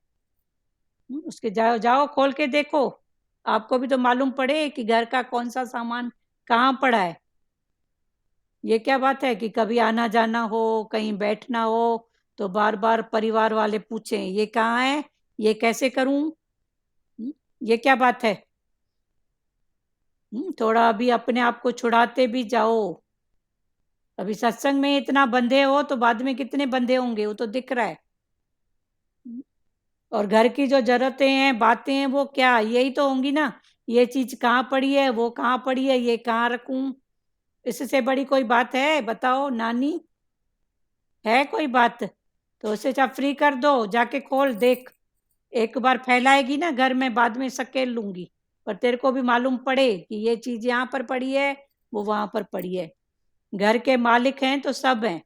उसके जाओ जाओ खोल के देखो, आपको भी तो मालूम पड़े कि घर का कौन सा सामान कहाँ पड़ा है। ये क्या बात है कि कभी आना जाना हो, कहीं बैठना हो, तो बार बार परिवार वाले पूछें ये कहाँ है, ये कैसे करूं। ये क्या बात है। थोड़ा अभी अपने आप को छुड़ाते भी जाओ। अभी सत्संग में इतना बंधे हो तो बाद में कितने बंधे होंगे वो तो दिख रहा है। और घर की जो जरूरतें हैं, बातें हैं, वो क्या यही तो होंगी ना। ये चीज कहाँ पड़ी है, वो कहाँ पड़ी है, ये कहाँ रखूं। इससे बड़ी कोई बात है बताओ नानी, है कोई बात? तो उसे चाहे फ्री कर दो, जाके खोल देख। एक बार फैलाएगी ना घर में, बाद में सकेल लूंगी। पर तेरे को भी मालूम पड़े कि ये चीज यहाँ पर पड़ी है, वो वहां पर पड़ी है। घर के मालिक हैं तो सब हैं,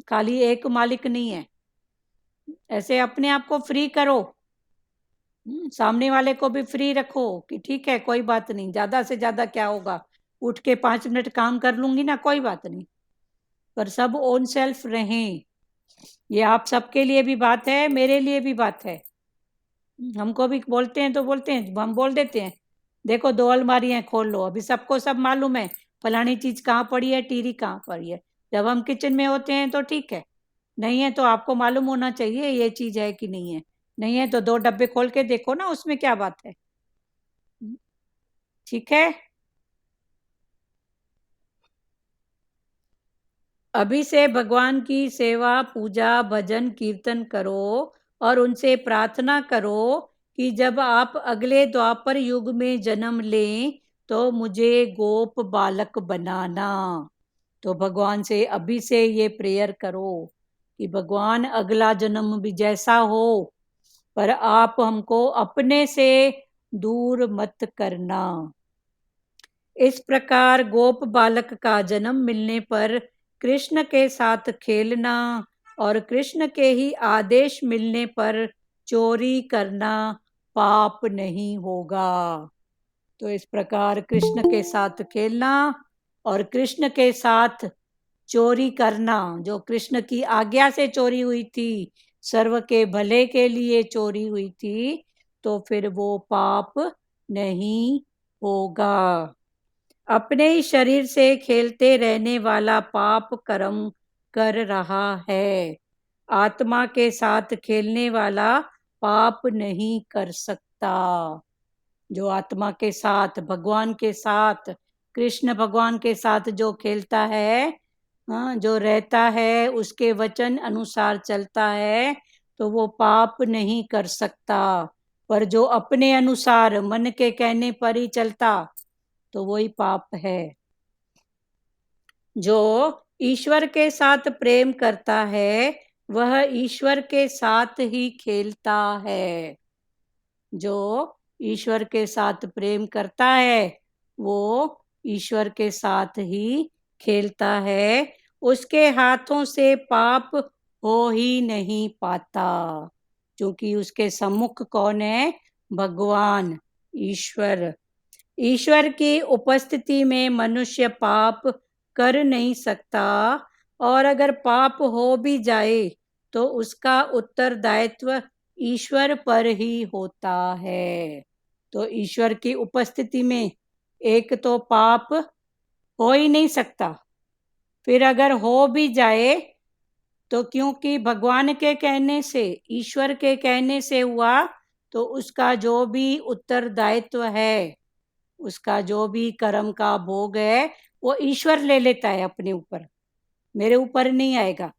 खाली एक मालिक नहीं है। ऐसे अपने आप को फ्री करो, सामने वाले को भी फ्री रखो कि ठीक है कोई बात नहीं, ज्यादा से ज्यादा क्या होगा, उठ के 5 मिनट काम कर लूंगी ना, कोई बात नहीं। पर सब ओन सेल्फ रहें। ये आप सबके लिए भी बात है, मेरे लिए भी बात है। हमको भी बोलते हैं तो बोलते हैं, हम बोल देते हैं देखो 2 अलमारियां खोल लो, अभी सबको सब मालूम है फलानी चीज कहाँ पड़ी है, टीरी कहाँ पड़ी है। जब हम किचन में होते हैं तो ठीक है, नहीं है तो आपको मालूम होना चाहिए ये चीज है कि नहीं है। नहीं है तो 2 डब्बे खोल के देखो ना, उसमें क्या बात है। ठीक है। अभी से भगवान की सेवा, पूजा, भजन, कीर्तन करो और उनसे प्रार्थना करो कि जब आप अगले द्वापर युग में जन्म लें तो मुझे गोप बालक बनाना। तो भगवान से अभी से ये प्रेयर करो कि भगवान अगला जन्म भी जैसा हो, पर आप हमको अपने से दूर मत करना। इस प्रकार गोप बालक का जन्म मिलने पर कृष्ण के साथ खेलना और कृष्ण के ही आदेश मिलने पर चोरी करना पाप नहीं होगा। तो इस प्रकार कृष्ण के साथ खेलना और कृष्ण के साथ चोरी करना, जो कृष्ण की आज्ञा से चोरी हुई थी, सर्व के भले के लिए चोरी हुई थी, तो फिर वो पाप नहीं होगा। अपने ही शरीर से खेलते रहने वाला पाप कर्म कर रहा है, आत्मा के साथ खेलने वाला पाप नहीं कर सकता। जो आत्मा के साथ, भगवान के साथ, कृष्ण भगवान के साथ जो खेलता है, हाँ, जो रहता है, उसके वचन अनुसार चलता है, तो वो पाप नहीं कर सकता। पर जो अपने अनुसार मन के कहने पर ही चलता, तो वही पाप है। जो ईश्वर के साथ प्रेम करता है वह ईश्वर के साथ ही खेलता है। जो ईश्वर के साथ प्रेम करता है वो ईश्वर के साथ ही खेलता है, उसके हाथों से पाप हो ही नहीं पाता, क्योंकि उसके सम्मुख कौन है? भगवान, ईश्वर। ईश्वर की उपस्थिति में मनुष्य पाप कर नहीं सकता, और अगर पाप हो भी जाए तो उसका उत्तरदायित्व ईश्वर पर ही होता है। तो ईश्वर की उपस्थिति में एक तो पाप हो ही नहीं सकता, फिर अगर हो भी जाए तो क्योंकि भगवान के कहने से, ईश्वर के कहने से हुआ, तो उसका जो भी उत्तरदायित्व है, उसका जो भी कर्म का भोग है, वो ईश्वर ले लेता है अपने ऊपर, मेरे ऊपर नहीं आएगा।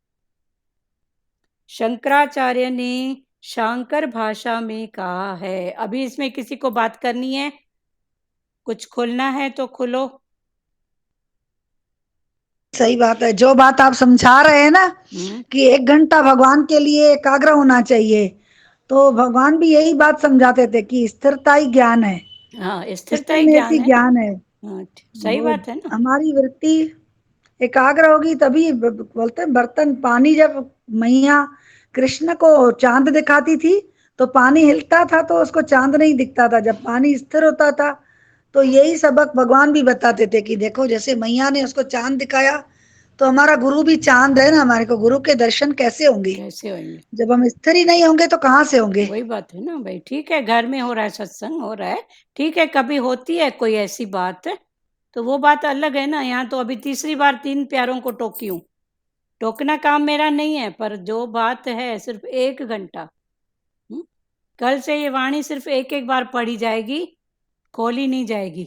शंकराचार्य ने शांकर भाषा में कहा है। अभी इसमें किसी को बात करनी है, कुछ खोलना है तो खोलो। सही बात है, जो बात आप समझा रहे हैं ना कि 1 घंटा भगवान के लिए एकाग्र होना चाहिए, तो भगवान भी यही बात समझाते थे कि स्थिरता ही ज्ञान है, हाँ, स्थिरता स्थिर ही ज्ञान नियति है ना। ज्ञान है। हाँ, सही वो बात है ना। हमारी वृत्ति एकाग्र होगी तभी बोलते हैं, बर्तन पानी जब मैया कृष्ण को चांद दिखाती थी तो पानी हिलता था, तो उसको चांद नहीं दिखता था। जब पानी स्थिर होता था तो यही सबक भगवान भी बताते थे कि देखो जैसे मैया ने उसको चांद दिखाया, तो हमारा गुरु भी चांद है ना, हमारे को गुरु के दर्शन कैसे होंगे कैसे होंगे? जब हम स्थिर ही नहीं होंगे, तो कहाँ से होंगे। वही बात है ना भाई। ठीक है, घर में हो रहा है, सत्संग हो रहा है, ठीक है, कभी होती है कोई ऐसी बात, तो वो बात अलग है ना। यहाँ तो अभी तीसरी बार 3 प्यारों को टोकी हूँ। टोकना काम मेरा नहीं है, पर जो बात है सिर्फ 1 घंटा। कल से ये वाणी सिर्फ एक एक बार पढ़ी जाएगी, खोली नहीं जाएगी।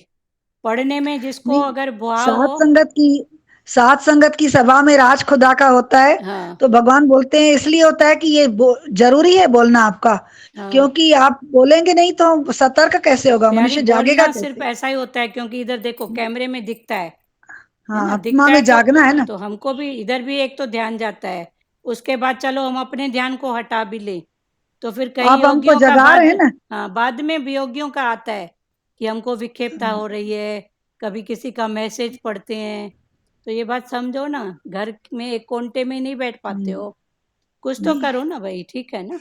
पढ़ने में जिसको नहीं, अगर भाव सात हो। संगत की सात संगत की सभा में राज खुदा का होता है। हाँ तो भगवान बोलते हैं इसलिए होता है कि ये जरूरी है बोलना आपका, हाँ। क्योंकि आप बोलेंगे नहीं तो सतर्क कैसे होगा, प्यारी मनुष्य जागेगा बोलना सिर्फ कैसे। ऐसा ही होता है, क्योंकि इधर देखो कैमरे में दिखता है हाँ, ना, आत्मा दिखता है में जागना है ना। तो हमको भी इधर भी एक तो ध्यान जाता है। उसके बाद चलो हम अपने ध्यान को हटा भी लें तो फिर कई आप हमको योगियों का जगा रहे बाद, हैं ना। हाँ बाद में वियोगियों का आता है कि हमको विक्षेपता हो रही है, कभी किसी का मैसेज पढ़ते हैं। तो ये बात समझो ना, घर में एक कोंटे में नहीं बैठ पाते हम्म, हो, कुछ तो नहीं, करो ना भाई, ठीक है ना।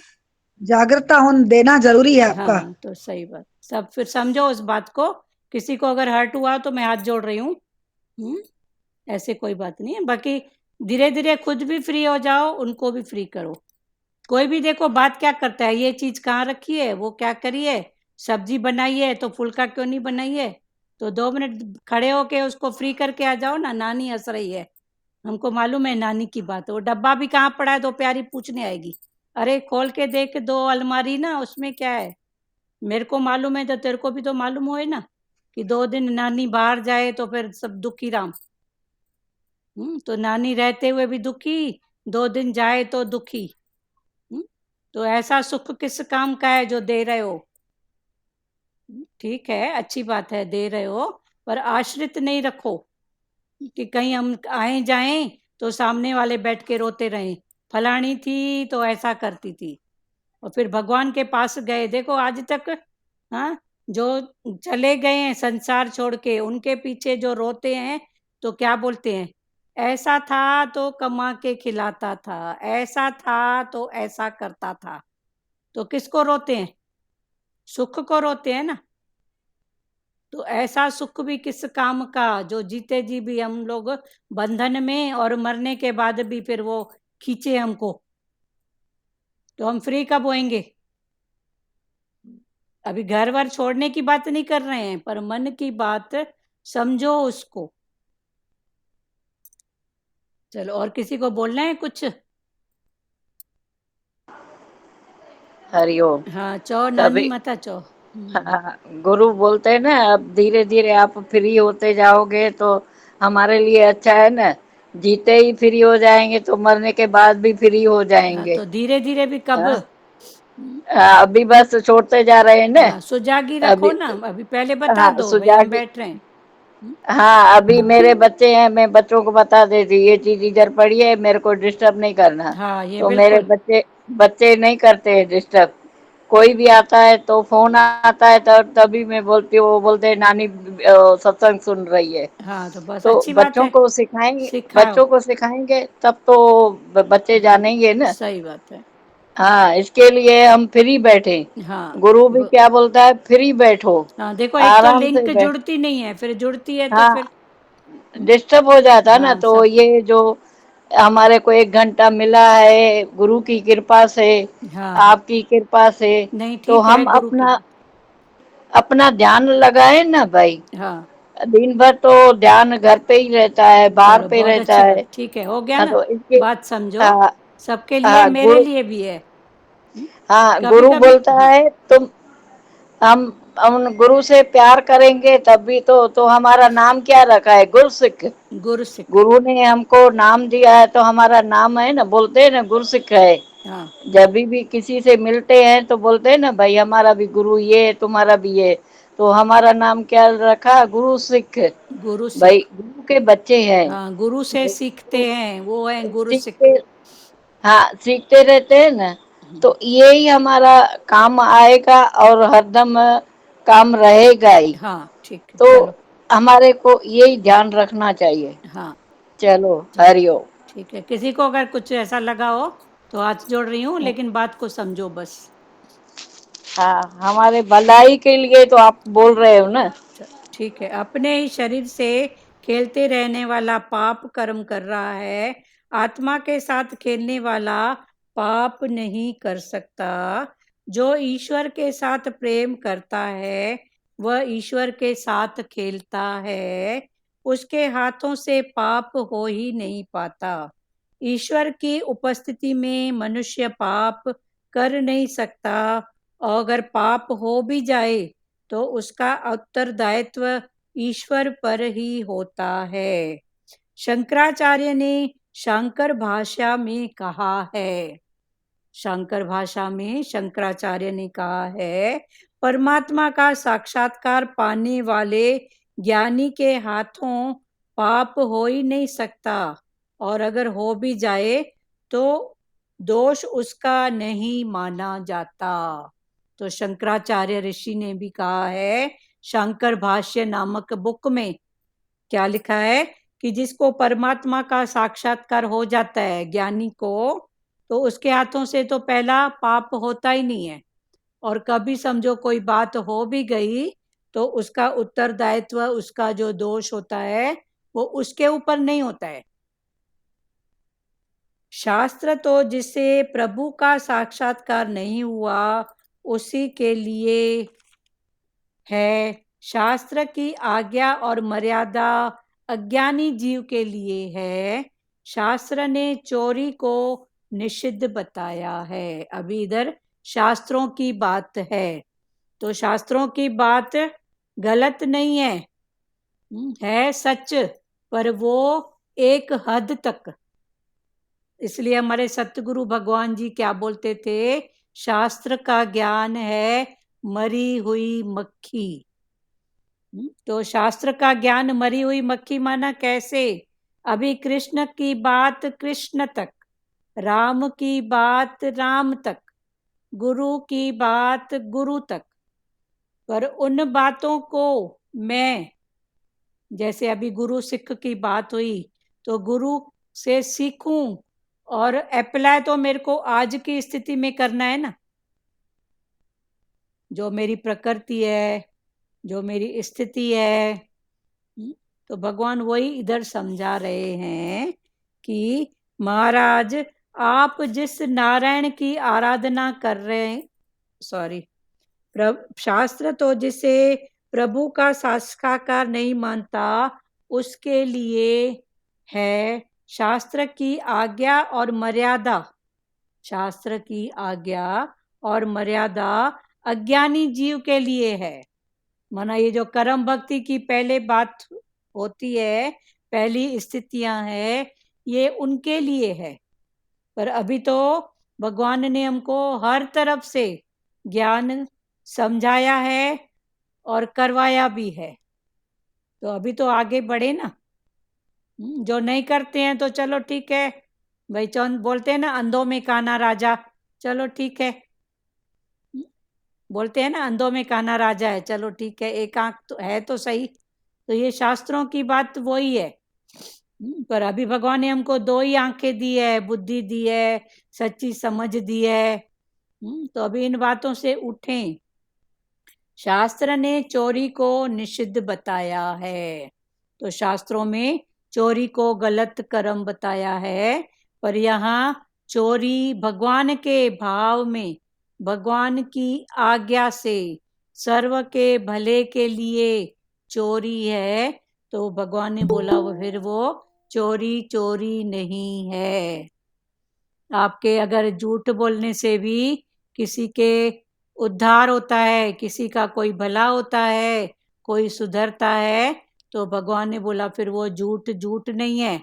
जागृता होन देना जरूरी है आपका। हाँ तो सही बात, सब फिर समझो उस बात को। किसी को अगर हर्ट हुआ तो मैं हाथ जोड़ रही हूँ। हम्म, ऐसे कोई बात नहीं है। बाकी धीरे धीरे खुद भी फ्री हो जाओ, उनको भी फ्री करो। कोई भी देखो बात क्या करता है, ये चीज कहाँ रखी है, वो क्या करी है, सब्जी बनाई है तो फुल्का क्यों नहीं बनाई है। तो 2 मिनट खड़े होके उसको फ्री करके आ जाओ ना। नानी हंस रही है, हमको मालूम है नानी की बात है। वो डब्बा भी कहाँ पड़ा है, तो प्यारी पूछने आएगी, अरे खोल के देख, 2 अलमारी ना, उसमें क्या है। मेरे को मालूम है तो तेरे को भी तो मालूम होए ना, कि 2 दिन नानी बाहर जाए तो फिर सब दुखी राम। तो नानी रहते हुए भी दुखी, 2 दिन जाए तो दुखी। हम्म, तो ऐसा सुख किस काम का है जो दे रहे हो। ठीक है, अच्छी बात है दे रहे हो, पर आश्रित नहीं रखो कि कहीं हम आए जाएं तो सामने वाले बैठ के रोते रहें, फलानी थी तो ऐसा करती थी। और फिर भगवान के पास गए, देखो आज तक, हाँ, जो चले गए हैं संसार छोड़ के, उनके पीछे जो रोते हैं तो क्या बोलते हैं, ऐसा था तो कमा के खिलाता था, ऐसा था तो ऐसा करता था। तो किसको रोते हैं, सुख को रोते हैं ना। तो ऐसा सुख भी किस काम का, जो जीते जी भी हम लोग बंधन में, और मरने के बाद भी फिर वो खींचे हमको। तो हम फ्री कब होएंगे। अभी घर वर छोड़ने की बात नहीं कर रहे हैं, पर मन की बात समझो उसको। चलो, और किसी को बोलना है कुछ। हरिओम। हाँ चो नानी तभी माता चो। हाँ, गुरु बोलते हैं ना, अब धीरे धीरे आप फ्री होते जाओगे तो हमारे लिए अच्छा है ना। जीते ही फ्री हो जाएंगे तो मरने के बाद भी फ्री हो हाँ जाएंगे। तो धीरे धीरे भी कब। हाँ, अभी बस छोड़ते जा रहे हैं ना। हाँ सुजागी रखो अभी ना, अभी पहले बता हाँ दो भाई हम सुजागी। बैठ रहे हैं। हाँ, अभी मेरे बच्चे हैं, मैं बच्चों को बता देती ये चीज इधर पड़ी है, मेरे को डिस्टर्ब नहीं करना। हाँ ये तो मेरे बिल्कुल। बच्चे बच्चे नहीं करते डिस्टर्ब। कोई भी आता है तो फोन आता है तब तभी मैं बोलती हूँ, वो बोलते हैं नानी सत्संग सुन रही है। हाँ तो बस तो अच्छी बात है, सिखाओ। बच्चों को सिखाएंगे तब तो बच्चे जानेंगे ना। सही बात है। हाँ, इसके लिए हम फ्री बैठे। हाँ गुरु भी क्या बोलता है, फ्री बैठो, हाँ देखो, एक तो आराम से लिंक बैठ। जुड़ती नहीं है, फिर जुड़ती है तो हाँ, फिर डिस्टर्ब हो जाता ना। हाँ तो सब। ये जो हमारे को 1 घंटा मिला है गुरु की कृपा से, हाँ हाँ, आपकी कृपा से, नहीं तो ठीक है हम गुरु की अपना बात। अपना ध्यान लगाए ना भाई। हाँ दिन भर तो ध्यान घर पे ही रहता है, बाहर चलो पे बहुत रहता अच्छी है। बात, ठीक है हो गया हाँ, ना। तो इसके बात समझो, हाँ, सबके लिए हाँ मेरे गुरु, लिए भी है। हाँ कभी गुरु कभी बोलता हाँ। है तुम, हम गुरु से प्यार करेंगे तब भी तो हमारा नाम क्या रखा है, गुरसिक। गुरु सिख। गुरु ने हमको नाम दिया है तो हमारा नाम है ना, बोलते हैं ना गुरसिक है। हाँ जब भी किसी से मिलते हैं तो बोलते हैं ना भाई हमारा भी गुरु ये, तुम्हारा भी ये। तो हमारा नाम क्या रखा, गुरु सिख। गुरु भाई सिख। गुरु के बच्चे हैं। हाँ गुरु से सीखते तो हैं, वो है गुरु सिख। सीखते, हाँ सीखते रहते हैं ना। तो यही हमारा काम आएगा और हरदम काम रहेगा ही। हाँ ठीक है तो चलो। हमारे को यही ध्यान रखना चाहिए। हाँ चलो, चलो हरिओम। ठीक है, किसी को अगर कुछ ऐसा लगा हो तो हाथ जोड़ रही हूँ, लेकिन बात को समझो बस। हाँ, हमारे भलाई के लिए तो आप बोल रहे हो ना। ठीक है, अपने ही शरीर से खेलते रहने वाला पाप कर्म कर रहा है, आत्मा के साथ खेलने वाला पाप नहीं कर सकता। जो ईश्वर के साथ प्रेम करता है वह ईश्वर के साथ खेलता है, उसके हाथों से पाप हो ही नहीं पाता। ईश्वर की उपस्थिति में मनुष्य पाप कर नहीं सकता, और अगर पाप हो भी जाए तो उसका उत्तरदायित्व ईश्वर पर ही होता है। शंकराचार्य ने शंकर भाषा में कहा है, शंकर भाषा में शंकराचार्य ने कहा है, परमात्मा का साक्षात्कार पाने वाले ज्ञानी के हाथों पाप हो ही नहीं सकता, और अगर हो भी जाए तो दोष उसका नहीं माना जाता। तो शंकराचार्य ऋषि ने भी कहा है, शंकर भाष्य नामक बुक में क्या लिखा है कि जिसको परमात्मा का साक्षात्कार हो जाता है ज्ञानी को, तो उसके हाथों से तो पहला पाप होता ही नहीं है, और कभी समझो कोई बात हो भी गई तो उसका उत्तरदायित्व, उसका जो दोष होता है वो उसके ऊपर नहीं होता है। शास्त्र तो जिसे प्रभु का साक्षात्कार नहीं हुआ उसी के लिए है, शास्त्र की आज्ञा और मर्यादा अज्ञानी जीव के लिए है। शास्त्र ने चोरी को निषिद्ध बताया है। अभी इधर शास्त्रों की बात है, तो शास्त्रों की बात गलत नहीं है सच, पर वो एक हद तक। इसलिए हमारे सतगुरु भगवान जी क्या बोलते थे, शास्त्र का ज्ञान है मरी हुई मक्खी। तो शास्त्र का ज्ञान मरी हुई मक्खी माना कैसे? अभी कृष्ण की बात कृष्ण तक, राम की बात राम तक, गुरु की बात गुरु तक, पर उन बातों को मैं, जैसे अभी गुरु सिख की बात हुई, तो गुरु से सीखूं और अप्लाई तो मेरे को आज की स्थिति में करना है ना। जो मेरी प्रकृति है, जो मेरी स्थिति है, तो भगवान वही इधर समझा रहे हैं कि महाराज आप जिस नारायण की आराधना कर रहे हैं, शास्त्र तो जिसे प्रभु का साक्षात्कार नहीं मानता उसके लिए है। शास्त्र की आज्ञा और मर्यादा, शास्त्र की आज्ञा और मर्यादा अज्ञानी जीव के लिए है। माना ये जो कर्म भक्ति की पहले बात होती है, पहली स्थितियां है, ये उनके लिए है। पर अभी तो भगवान ने हमको हर तरफ से ज्ञान समझाया है और करवाया भी है, तो अभी तो आगे बढ़े ना। जो नहीं करते हैं तो चलो ठीक है भाई, चौन बोलते हैं ना अंधों में कान्हा राजा, चलो ठीक है, बोलते हैं ना अंधों में कान्हा राजा है, चलो ठीक है, एक आंख तो है तो सही। तो ये शास्त्रों की बात वही है, पर अभी भगवान ने हमको दो ही आंखें दी है, बुद्धि दी है, सच्ची समझ दी है। तो अभी इन बातों से उठें। शास्त्र ने चोरी को निषिद्ध बताया है, तो शास्त्रों में चोरी को गलत कर्म बताया है, पर यहाँ चोरी भगवान के भाव में, भगवान की आज्ञा से, सर्व के भले के लिए चोरी है, तो भगवान ने बोला वो फिर वो चोरी चोरी नहीं है। आपके अगर झूठ बोलने से भी किसी के उद्धार होता है, किसी का कोई भला होता है, कोई सुधरता है, तो भगवान ने बोला फिर वो झूठ झूठ नहीं है।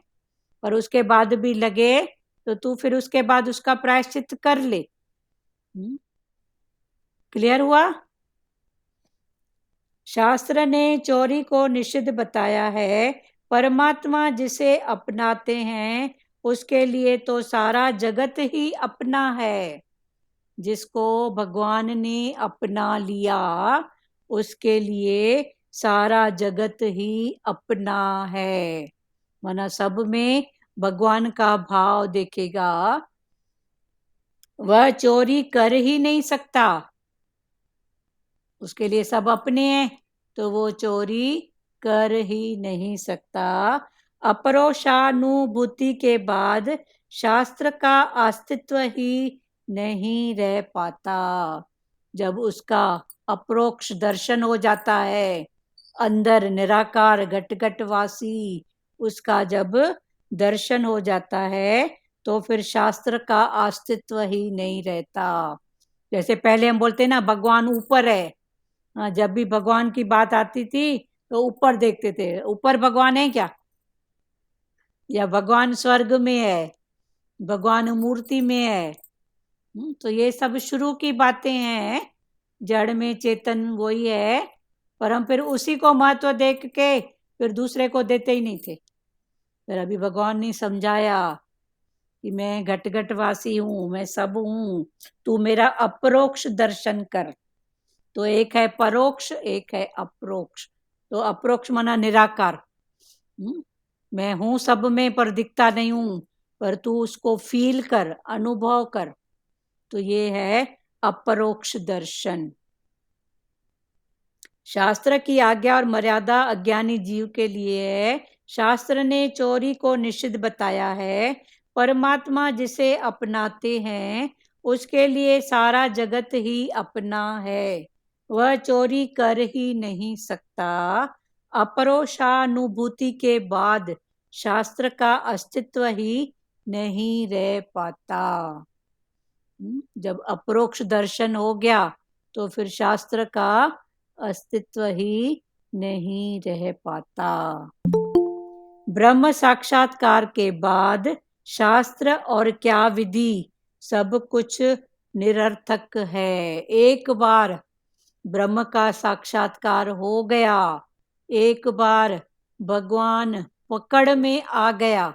पर उसके बाद भी लगे तो तू फिर उसके बाद उसका प्रायश्चित कर ले। क्लियर हुआ? शास्त्र ने चोरी को निषिद्ध बताया है। परमात्मा जिसे अपनाते हैं उसके लिए तो सारा जगत ही अपना है। जिसको भगवान ने अपना लिया उसके लिए सारा जगत ही अपना है। माना सब में भगवान का भाव देखेगा, वह चोरी कर ही नहीं सकता, उसके लिए सब अपने हैं, तो वो चोरी कर ही नहीं सकता। अपरोक्षानुभूति के बाद शास्त्र का अस्तित्व ही नहीं रह पाता। जब उसका अपरोक्ष दर्शन हो जाता है, अंदर निराकार घट घटवासी उसका जब दर्शन हो जाता है, तो फिर शास्त्र का अस्तित्व ही नहीं रहता। जैसे पहले हम बोलते ना भगवान ऊपर है, जब भी भगवान की बात आती थी तो ऊपर देखते थे, ऊपर भगवान है क्या? या भगवान स्वर्ग में है, भगवान मूर्ति में है। तो ये सब शुरू की बातें हैं, जड़ में चेतन वही है, पर हम फिर उसी को महत्व देख के फिर दूसरे को देते ही नहीं थे। फिर अभी भगवान ने समझाया कि मैं घट घट वासी हूं, मैं सब हूं, तू मेरा अपरोक्ष दर्शन कर। तो एक है परोक्ष, एक है अप्रोक्ष। तो अप्रोक्ष माना निराकार, मैं हूं सब में पर दिखता नहीं हूं, पर तू उसको फील कर, अनुभव कर। तो ये है अपरोक्ष दर्शन। शास्त्र की आज्ञा और मर्यादा अज्ञानी जीव के लिए है। शास्त्र ने चोरी को निषिद्ध बताया है। परमात्मा जिसे अपनाते हैं उसके लिए सारा जगत ही अपना है, वह चोरी कर ही नहीं सकता। अपरोक्षानुभूति के बाद शास्त्र का अस्तित्व ही नहीं रह पाता। जब अपरोक्ष दर्शन हो गया तो फिर शास्त्र का अस्तित्व ही नहीं रह पाता। ब्रह्म साक्षात्कार के बाद शास्त्र और क्या विधि सब कुछ निरर्थक है। एक बार ब्रह्म का साक्षात्कार हो गया, एक बार भगवान पकड़ में आ गया,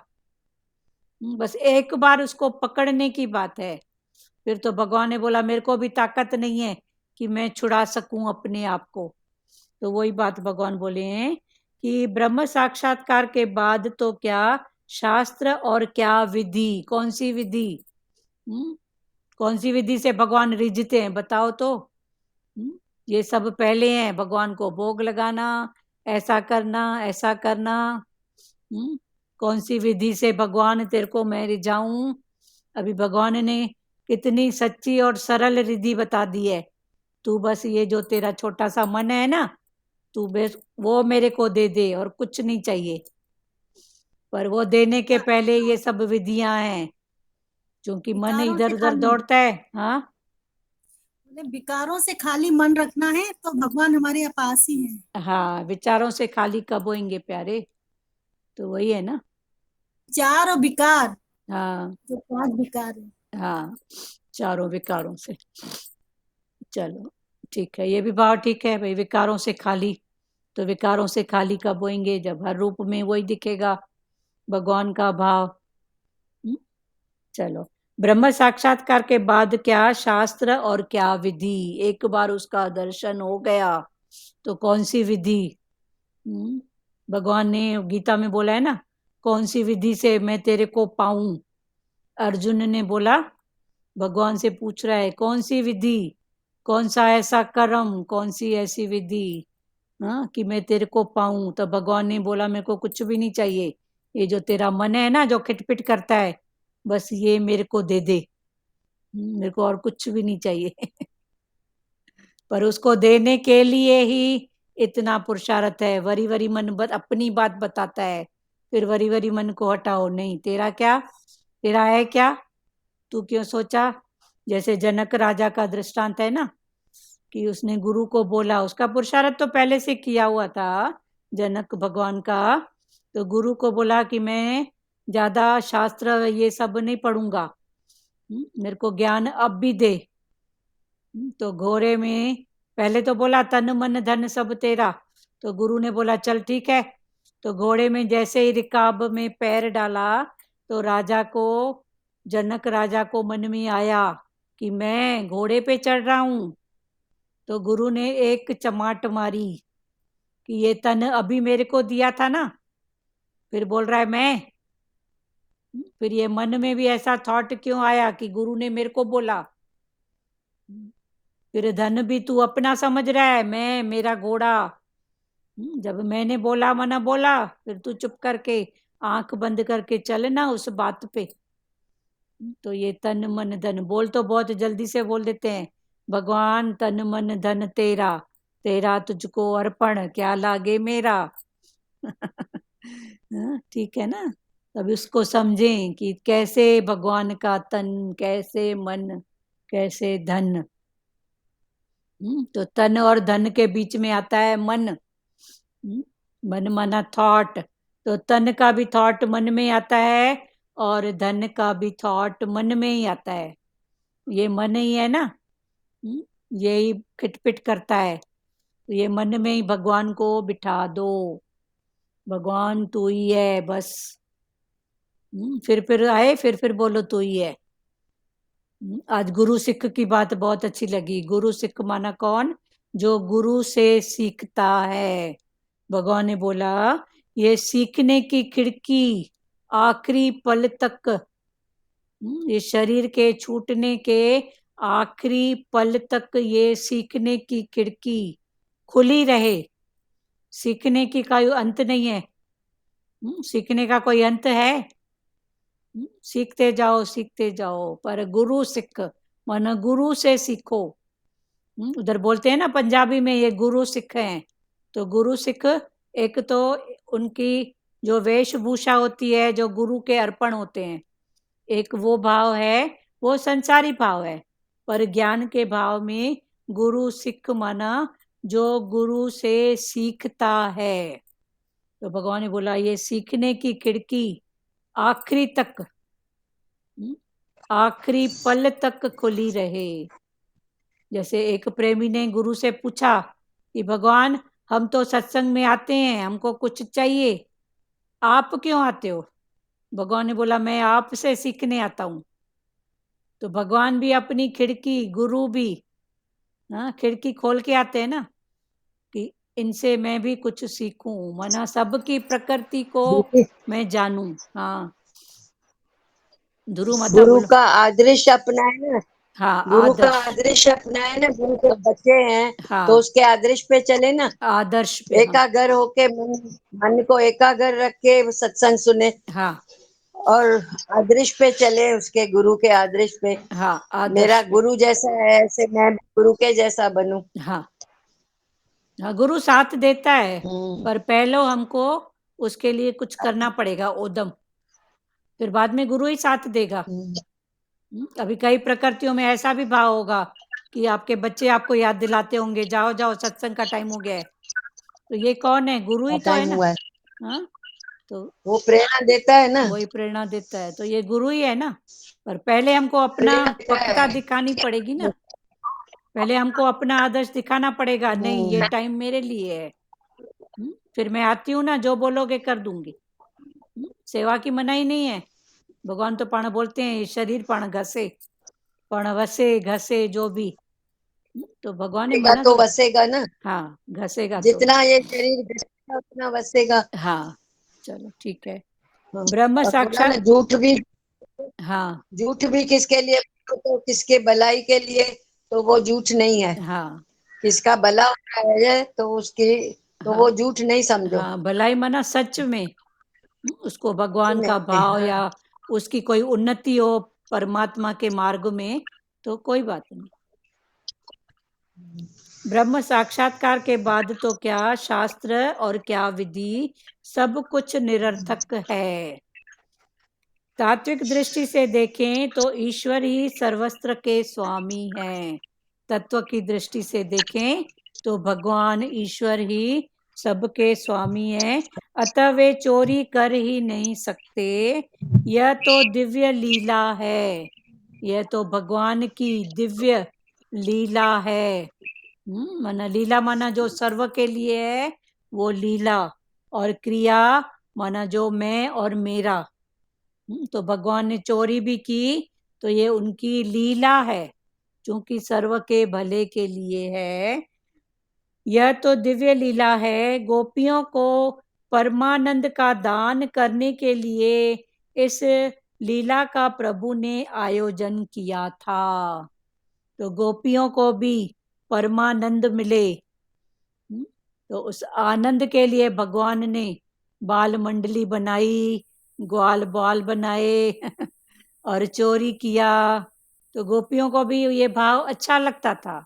बस एक बार उसको पकड़ने की बात है। फिर तो भगवान ने बोला मेरे को भी ताकत नहीं है कि मैं छुड़ा सकूं अपने आप को। तो वही बात भगवान बोले हैं कि ब्रह्म साक्षात्कार के बाद तो क्या शास्त्र और क्या विधि, कौन सी विधि, कौन सी विधि से भगवान रिझते हैं बताओ तो। ये सब पहले हैं, भगवान को भोग लगाना, ऐसा करना, ऐसा करना। कौन सी विधि से भगवान तेरे को मैं रिझाऊं? अभी भगवान ने कितनी सच्ची और सरल विधि बता दी है। तू बस ये जो तेरा छोटा सा मन है ना, तू बस वो मेरे को दे दे और कुछ नहीं चाहिए। पर वो देने के पहले ये सब विधियां हैं, क्योंकि मन इधर उधर दौड़ता है। हाँ, विकारों से खाली मन रखना है तो भगवान हमारे पास ही है। हाँ, विचारों से खाली कब होंगे प्यारे? तो वही है ना, चार और विकार, हाँ जो 5 विकार है। हाँ, चारों विकारों से। चलो ठीक है, ये भी भाव ठीक है भाई, विकारों से खाली। तो विकारों से खाली कब होंगे? जब हर रूप में वही दिखेगा, भगवान का भाव। चलो, ब्रह्म साक्षात्कार के बाद क्या शास्त्र और क्या विधि। एक बार उसका दर्शन हो गया तो कौन सी विधि? भगवान ने गीता में बोला है ना, कौन सी विधि से मैं तेरे को पाऊं। अर्जुन ने बोला, भगवान से पूछ रहा है कौन सी विधि, कौन सा ऐसा कर्म, कौन सी ऐसी विधि, हाँ, कि मैं तेरे को पाऊं। तो भगवान ने बोला मेरे को कुछ भी नहीं चाहिए, ये जो तेरा मन है ना जो खिटपिट करता है, बस ये मेरे को दे दे, मेरे को और कुछ भी नहीं चाहिए। पर उसको देने के लिए ही इतना पुरुषार्थ है। वरी वरी मन अपनी बात बताता है, फिर वरी वरी मन को हटाओ, नहीं तेरा क्या, तेरा है क्या, तू क्यों सोचा। जैसे जनक राजा का दृष्टांत है ना, कि उसने गुरु को बोला, उसका पुरुषार्थ तो पहले से किया हुआ था जनक भगवान का। तो गुरु को बोला कि मैं ज्यादा शास्त्र ये सब नहीं पढ़ूंगा, मेरे को ज्ञान अब भी दे। तो घोड़े में पहले तो बोला तन मन धन सब तेरा, तो गुरु ने बोला चल ठीक है। तो घोड़े में जैसे ही रिकाब में पैर डाला तो राजा को, जनक राजा को मन में आया कि मैं घोड़े पे चढ़ रहा हूं। तो गुरु ने एक चमाट मारी कि ये तन अभी मेरे को दिया था ना, फिर बोल रहा है मैं। फिर ये मन में भी ऐसा थॉट क्यों आया कि गुरु ने मेरे को बोला। फिर धन भी तू अपना समझ रहा है, मैं मेरा घोड़ा। जब मैंने बोला मना बोला, फिर तू चुप करके आंख बंद करके चल ना उस बात पे। तो ये तन मन धन बोल तो बहुत जल्दी से बोल देते हैं, भगवान तन मन धन तेरा, तेरा तुझको अर्पण क्या लागे मेरा। ठीक है ना। तब उसको समझें कि कैसे भगवान का तन, कैसे मन, कैसे धन। तो तन और धन के बीच में आता है मन। मन माना थॉट। तो तन का भी थॉट मन में आता है और धन का भी थॉट मन में ही आता है। ये मन ही है ना, यही खिटपिट करता है। तो ये मन में ही भगवान को बिठा दो, भगवान तू ही है बस। फिर आए, फिर बोलो तू ही है। आज गुरु सिख की बात बहुत अच्छी लगी। गुरु सिख माना कौन? जो गुरु से सीखता है। भगवान ने बोला ये सीखने की खिड़की आखिरी पल तक, ये शरीर के छूटने के आखिरी पल तक ये सीखने की खिड़की खुली रहे। सीखने की कोई अंत नहीं है। सीखने का कोई अंत है? सीखते जाओ, पर गुरु सिख माना गुरु से सीखो। उधर बोलते हैं ना पंजाबी में ये गुरु सिख हैं। तो गुरु सिख एक तो उनकी जो वेशभूषा होती है जो गुरु के अर्पण होते हैं, एक वो भाव है, वो संसारी भाव है। पर ज्ञान के भाव में गुरु सिख माना जो गुरु से सीखता है। तो भगवान ने बोला ये सीखने की खिड़की आखिरी तक, आखिरी पल तक खुली रहे। जैसे एक प्रेमी ने गुरु से पूछा कि भगवान हम तो सत्संग में आते हैं, हमको कुछ चाहिए, आप क्यों आते हो? भगवान ने बोला मैं आपसे सीखने आता हूं। तो भगवान भी अपनी खिड़की, गुरु भी खिड़की खोल के आते हैं ना कि इनसे मैं भी कुछ सीखूं, माना सबकी प्रकृति को मैं जानूं। हाँ ध्रुव माता गुरु बोलो। का आदर्श अपनाए ना, हाँ गुरु का आदर्श, आदर्श अपनाए ना। गुरु के बच्चे हैं हाँ तो उसके आदर्श पे चले ना। आदर्श पे, हाँ एकाग्र होके मन को एकाग्र रख के सत्संग सुने हाँ और आदर्श पे चले, उसके गुरु के आदर्श पे। हाँ आदर्श मेरा पे, गुरु जैसा है ऐसे मैं गुरु के जैसा बनूं। हाँ हाँ गुरु साथ देता है, पर पहले हमको उसके लिए कुछ करना पड़ेगा उद्यम, फिर बाद में गुरु ही साथ देगा। अभी कई प्रकृतियों में ऐसा भी भाव होगा कि आपके बच्चे आपको याद दिलाते होंगे जाओ जाओ सत्संग का टाइम हो गया है। तो ये कौन है? गुरु ही तो है टाइम ना। हुआ है, हाँ तो वो प्रेरणा देता है ना। वही प्रेरणा देता है, तो ये गुरु ही है ना। पर पहले हमको अपना प्रेरणा देता पक्का है। दिखानी पड़ेगी ना। पहले हमको अपना आदर्श दिखाना पड़ेगा, नहीं ये टाइम मेरे लिए है। फिर मैं आती हूँ ना, जो बोलोगे कर दूंगी। सेवा की मनाही नहीं है। भगवान तो पण बोलते हैं ये शरीर पण घसे, पण वसे घसे जो भी। तो भगवान ने मना तो कर, वसेगा ना, हाँ घसेगा तो, जितना ये शरीर घसेगा उतना वसेगा। हाँ चलो ठीक है। हाँ। ब्रह्म और बोला ना साक्षात, हाँ झूठ भी किसके लिए तो किसके भलाई के लिए, तो वो झूठ नहीं है। हाँ किसका भला हो रहा है तो उसकी, तो हाँ वो झूठ नहीं समझो। हाँ भलाई मना सच में, उसको भगवान का में भाव या उसकी कोई उन्नति हो परमात्मा के मार्ग में, तो कोई बात नहीं। ब्रह्म साक्षात्कार के बाद तो क्या शास्त्र और क्या विधि, सब कुछ निरर्थक है। तात्विक दृष्टि से देखें तो ईश्वर ही सर्वस्त्र के स्वामी हैं। तत्व की दृष्टि से देखें तो भगवान ईश्वर ही सबके स्वामी हैं, अतः वे चोरी कर ही नहीं सकते। यह तो दिव्य लीला है, यह तो भगवान की दिव्य लीला है। माना लीला माना जो सर्व के लिए है वो लीला, और क्रिया माना जो मैं और मेरा। तो भगवान ने चोरी भी की तो ये उनकी लीला है, क्योंकि सर्व के भले के लिए है। यह तो दिव्य लीला है। गोपियों को परमानंद का दान करने के लिए इस लीला का प्रभु ने आयोजन किया था। तो गोपियों को भी परमानंद मिले, तो उस आनंद के लिए भगवान ने बाल मंडली बनाई, ग्वाल बाल बनाए और चोरी किया। तो गोपियों को भी ये भाव अच्छा लगता था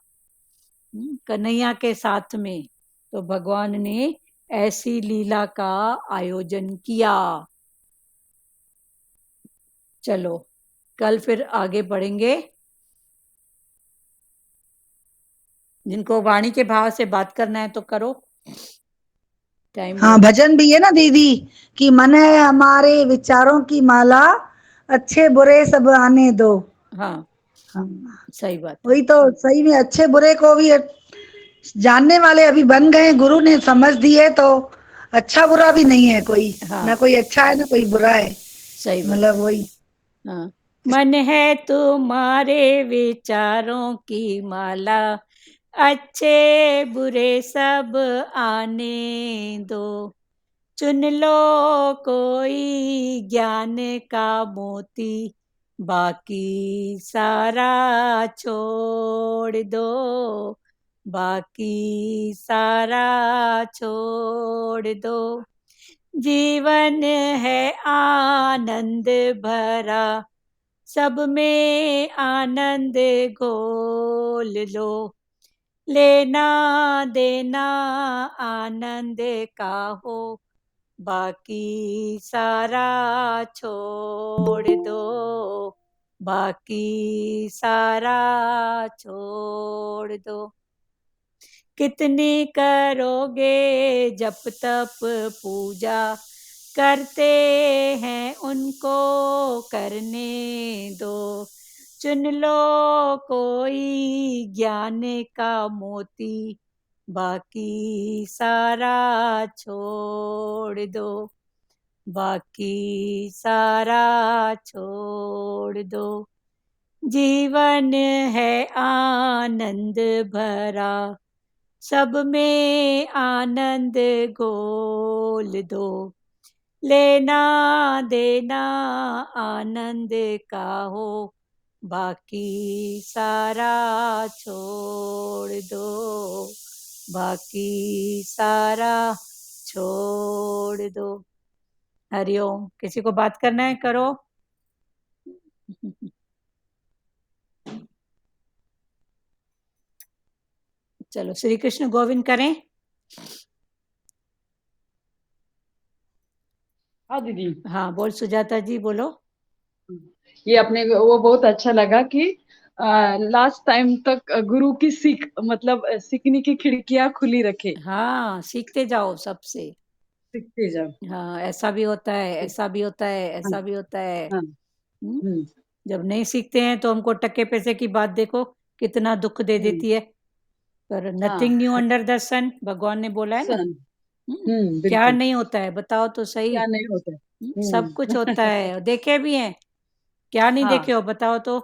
कन्हैया के साथ में, तो भगवान ने ऐसी लीला का आयोजन किया। चलो कल फिर आगे बढ़ेंगे। जिनको वाणी के भाव से बात करना है तो करो। टाइम हाँ, बहुत। भजन भी है ना दीदी कि मन है हमारे विचारों की माला, अच्छे बुरे सब आने दो। हाँ, हाँ, सही बात है। वही तो सही में अच्छे बुरे को भी जानने वाले अभी बन गए, गुरु ने समझ दिए तो अच्छा बुरा भी नहीं है कोई, हाँ, ना कोई अच्छा है ना कोई बुरा है, सही बात। मतलब वही। हाँ, मन है तुम्हारे विचारों की माला, अच्छे बुरे सब आने दो, चुन लो कोई ज्ञान का मोती, बाकी सारा छोड़ दो, बाकी सारा छोड़ दो, जीवन है आनंद भरा, सब में आनंद घोल लो, लेना देना आनंद का हो, बाकी सारा छोड़ दो, बाकी सारा छोड़ दो, कितनी करोगे जप तप पूजा, करते हैं उनको करने दो, चुन लो कोई ज्ञान का मोती, बाकी सारा छोड़ दो, बाकी सारा छोड़ दो, जीवन है आनंद भरा, सब में आनंद घोल दो, लेना देना आनंद का हो, बाकी सारा छोड़ दो, बाकी सारा छोड़ दो। हरिओम। किसी को बात करना है करो। चलो श्री कृष्ण गोविंद करें। हाँ दीदी। हाँ बोल सुजाता जी बोलो। ये अपने वो बहुत अच्छा लगा कि लास्ट टाइम तक गुरु की सीख मतलब सीखने की खिड़कियां खुली रखे, हाँ सीखते जाओ सबसे। सीखते जाओ। हाँ ऐसा भी होता है, ऐसा भी होता है, हाँ ऐसा भी होता है। हाँ। हम्म? जब नहीं सीखते हैं तो हमको टक्के पैसे की बात देखो कितना दुख दे देती है। पर नथिंग न्यू अंडर द सन भगवान ने बोला है ना। सन। क्या बिल्कुल। नहीं होता है बताओ तो सही। क्या नहीं होता। सब कुछ होता है और देखे भी हैं। क्या नहीं हाँ देखे हो बताओ तो।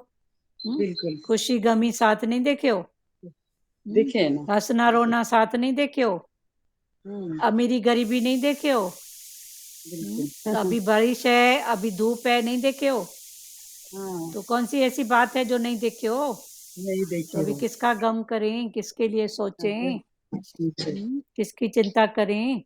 बिल्कुल खुशी गमी साथ नहीं देखे हो। देखे है ना। हंसना रोना साथ नहीं देखे हो। अमीरी गरीबी नहीं देखे हो। बिल्कुल। अभी बारिश है अभी धूप है नहीं देखे हो। हाँ तो कौन सी ऐसी बात है जो नहीं देखे हो। नहीं तो देखे अभी हो। किसका गम करें, किसके लिए सोचें, किसकी चिंता करें।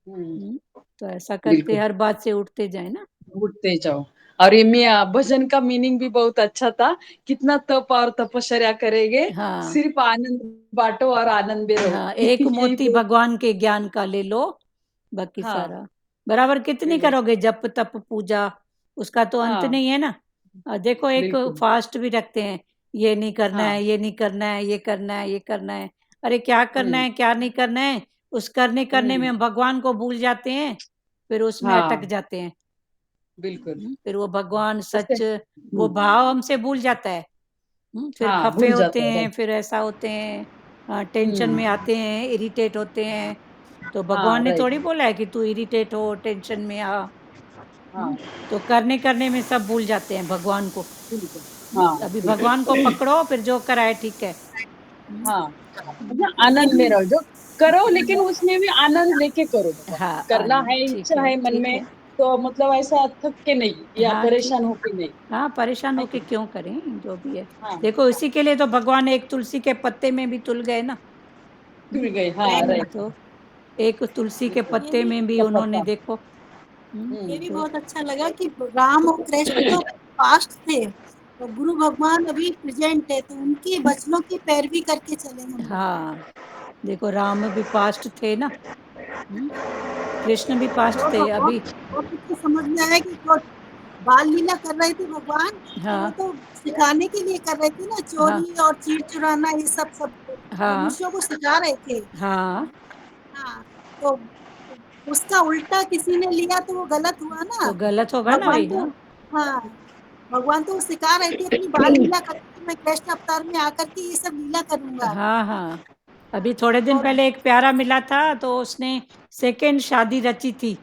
तो ऐसा करते बिल्कुल हर बात से उठते जाए ना। उठते जाओ। और ये भजन का मीनिंग भी बहुत अच्छा था, कितना तप और तपश्चर्या करेंगे, हाँ सिर्फ आनंद बांटो और आनंद में रहो। हाँ एक यही मोती बहुत। भगवान के ज्ञान का ले लो, बाकी हाँ सारा बराबर। कितनी बिल्कुल। करोगे जप तप पूजा, उसका तो अंत हाँ नहीं है ना। देखो एक बिल्कुल। फास्ट भी रखते हैं, ये नहीं करना हाँ है, ये नहीं करना है, ये करना है, ये करना है। अरे क्या करना है क्या नहीं करना है, उस करने में हम भगवान को भूल जाते हैं, फिर उसमें अटक हाँ जाते हैं। बिल्कुल। फिर वो भगवान उससे सच वो भाव हमसे भूल जाता है। फिर हाँ खफे भूल होते जाता है हैं, राइट। फिर ऐसा होते हैं, टेंशन में आते हैं, इरिटेट होते हैं। तो भगवान हाँ ने राइट। थोड़ी बोला है कि तू इरिटेट हो टेंशन में आ। हाँ तो करने में सब भूल जाते हैं भगवान को। बिल्कुल। हाँ अभी बिल्कुल। भगवान को पकड़ो फिर जो कराए ठीक है। हाँ मतलब तो आनंद में रहो, जो करो लेकिन उसमें भी आनंद लेके करो बाबा। हाँ करना आनंद है, इच्छा है मन ठीक में, है। तो मतलब ऐसा थक के नहीं या हाँ ठीक परेशान है। होके नहीं। हाँ परेशान है होके कि नहीं? क्यों करें जो भी है। हाँ देखो इसी के लिए तो भगवान एक तुलसी के पत्ते में भी तुल गए ना। जुड़ गए। हाँ राइट। तो एक तुलसी के बिल्कुल। ये पत्ते भी में भी का उन्होंने पता। देखो। ये भी तो बहुत अच्छा लगा कि राम और कृष्ण तो पास्ट थे, तो गुरु भगवान अभी प्रेजेंट है, तो उनके वचनों की पैरवी करके चले हम लोग। हाँ देखो राम भी पास्ट थे ना। कृष्ण भी पास्ट थे बहुत अभी। बहुत कुछ समझ में आया कि जो बाल लीला कर रहे थे भगवान, तो वो हाँ तो सिखाने के लिए कर रहे थे ना, हाँ चोरी और चीर चुराना ये सब सब हाँ मनुष्यों को सिखा रहे थे। हाँ हाँ तो उसका उल्टा किसी ने लिया तो वो गलत हुआ ना। तो गलत होगा ना भगवान भाई। तो हाँ हाँ, भगवान तो सिखा रही थी अपनी बाल लीला करके कि मैं कृष्ण अवतार में आकर के ये सब लीला करूंगा। हाँ हाँ। अभी थोड़े दिन और पहले एक प्यारा मिला था, तो उसने सेकंड शादी रची थी,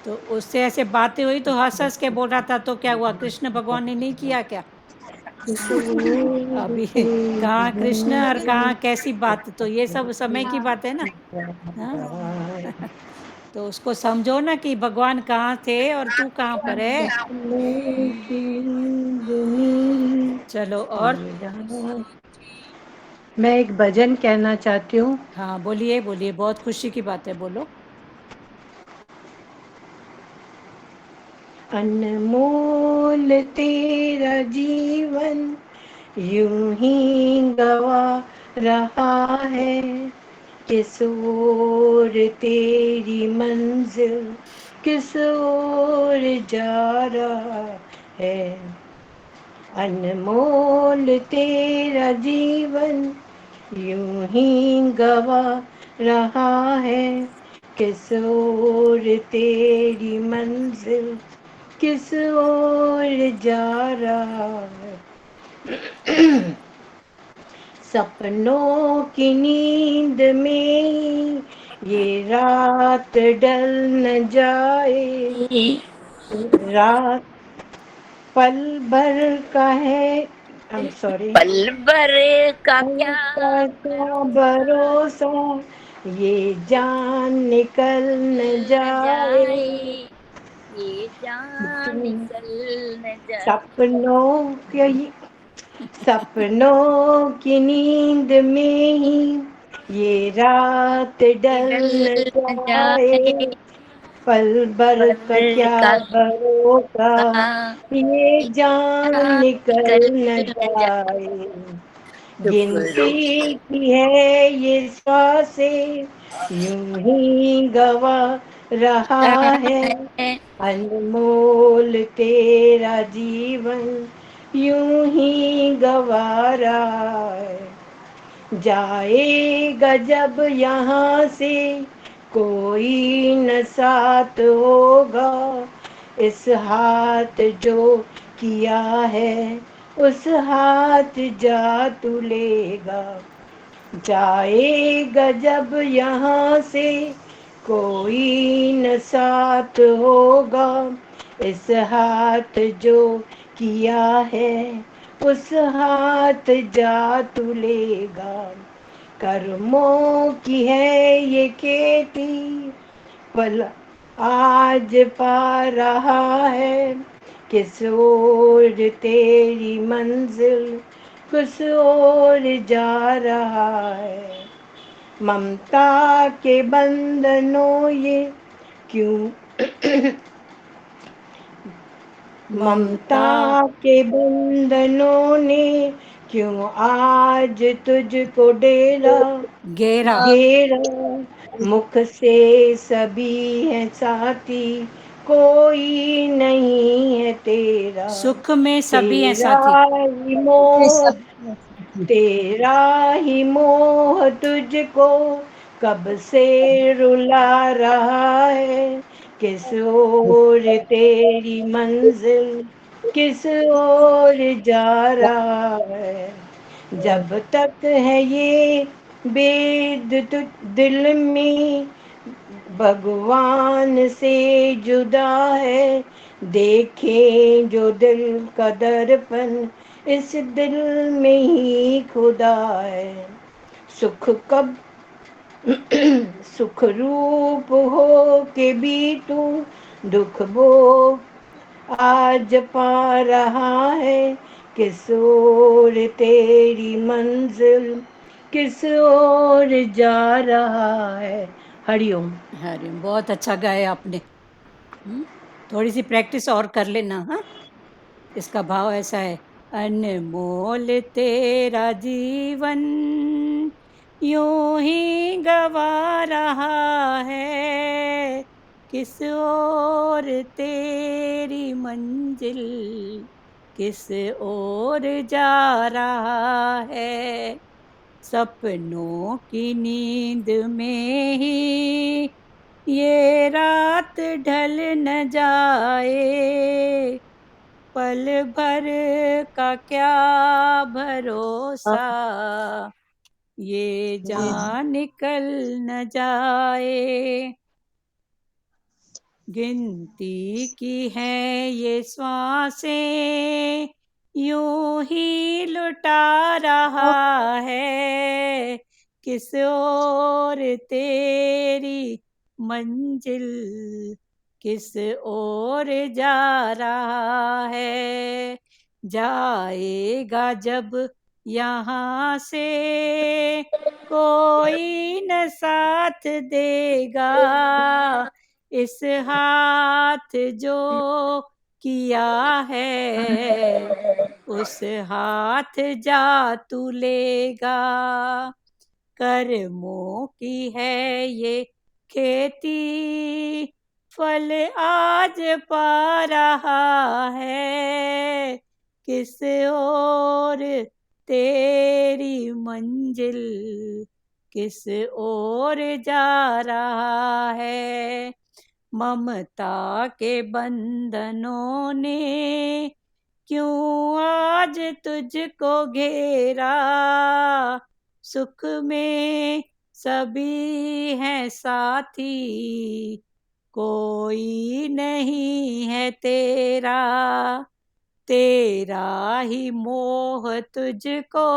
तो उससे ऐसे बातें हुई तो हंस हंस के बोल रहा था, तो क्या हुआ, कृष्ण भगवान ने नहीं किया क्या? अभी कहाँ कृष्ण और कहाँ कैसी बात, तो ये सब समय की बात है ना। हाँ तो उसको समझो ना कि भगवान कहाँ थे और तू कहाँ पर है। चलो और। मैं एक भजन कहना चाहती हूँ। हाँ बोलिए बोलिए, बहुत खुशी की बात है, बोलो। अनमोल तेरा जीवन यूं ही गवा रहा है, किस ओर तेरी मंजिल किस ओर जा रहा है। अनमोल तेरा जीवन यूं ही गवा रहा है, किस ओर तेरी मंजिल किस ओर जा रहा है। सपनों की नींद में ये रात डल न जाए, रात पल भर का है, आई एम सॉरी, पल भर का क्या का भरोसा, ये जान निकल न निकल न जाए। जाए, ये जान निकल न जाए। सपनों की नींद में ही ये रात डल डल न न जाए, जाए, पल भर का पल क्या का भरोसा, ये ये जान जान निकल निकल न न जाए। जाए। टुकड़ों गिनती की है ये सांसें यूं ही गवा रहा है, है, अनमोल तेरा जीवन यूं ही गवा रहा है। जाएगा जब यहाँ से कोई न साथ होगा, इस हाथ जो किया है उस हाथ जा तू लेगा। जाएगा जब यहाँ से कोई न साथ होगा, इस हाथ जो किया है उस हाथ जा तू लेगा। कर्मों की है ये खेती, पल आज पा रहा है, किस ओर तेरी मंजिल किस ओर जा रहा है। ममता के बंधनों ये क्यों ममता ममता के बंधनों ने क्यों आज तुझको डेरा गेरा, घेरा। मुख से सभी है साथी, कोई नहीं है तेरा। सुख में सभी हैं तेरा साथी। ही मोह, सब तेरा ही मोह तुझको कब से रुला रहा है, किस ओर तेरी मंजिल किस ओर जा रहा है। जब तक है ये वेद दिल में भगवान से जुदा है, देखें जो दिल का दर्पण इस दिल में ही खुदा है। सुख कब सुख रूप हो के भी तू दुख भोग आज पा रहा है, किस ओर तेरी मंजिल किस ओर जा रहा है। हरिओम। हरिओम, बहुत अच्छा गाया आपने। थोड़ी सी प्रैक्टिस और कर लेना। हाँ, इसका भाव ऐसा है, अनमोल तेरा जीवन यूं ही गवा रहा है, किस ओर तेरी मंजिल किस ओर जा रहा है। सपनों की नींद में ही ये रात ढल न जाए, पल भर का क्या भरोसा, ये जान निकल न जाए। गिनती की है ये श्वासें, यूं ही लुटा रहा है, किस ओर तेरी मंजिल, किस ओर जा रहा है। जाएगा जब यहाँ से कोई न साथ देगा, इस हाथ जो किया है, उस हाथ जा तू लेगा। कर्मों की है ये खेती, फल आज पा रहा है, किस ओर तेरी मंजिल, किस ओर जा रहा है। ममता के बंधनों ने क्यों आज तुझको घेरा, सुख में सभी हैं साथी, कोई नहीं है तेरा। तेरा ही मोह तुझको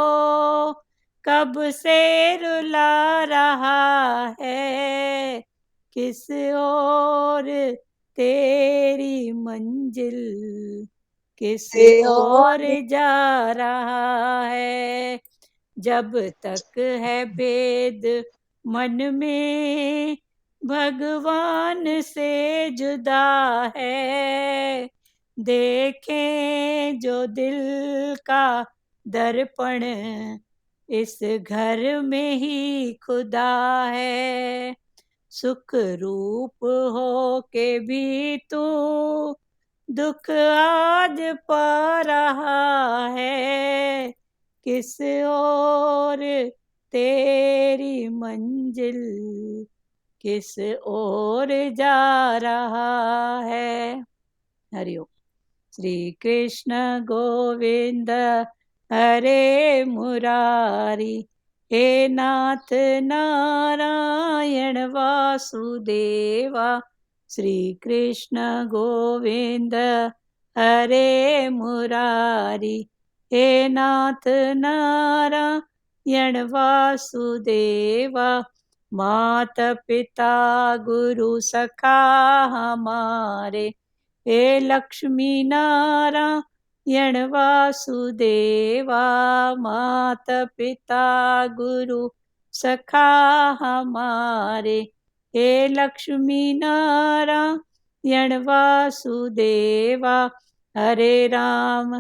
कब से रुला रहा है, किस ओर तेरी मंजिल, किस ओर जा रहा है। जब तक है भेद मन में, भगवान से जुदा है, देखें जो दिल का दर्पण, इस घर में ही खुदा है। सुख रूप हो के भी तू दुख आज पा रहा है, किस ओर तेरी मंजिल, किस ओर जा रहा है। हरिओम। श्री कृष्ण गोविंद हरे मुरारी, हे नाथ नारायण वासुदेवा। श्री कृष्ण गोविंद हरे मुरारी, हे नाथ नारायण वासुदेवा। माता पिता गुरु सखा हमारे, हे लक्ष्मी नारायण वासुदेवा। माता पिता गुरु सखा हमारे, हे लक्ष्मी नारायण वासुदेवा। हरे राम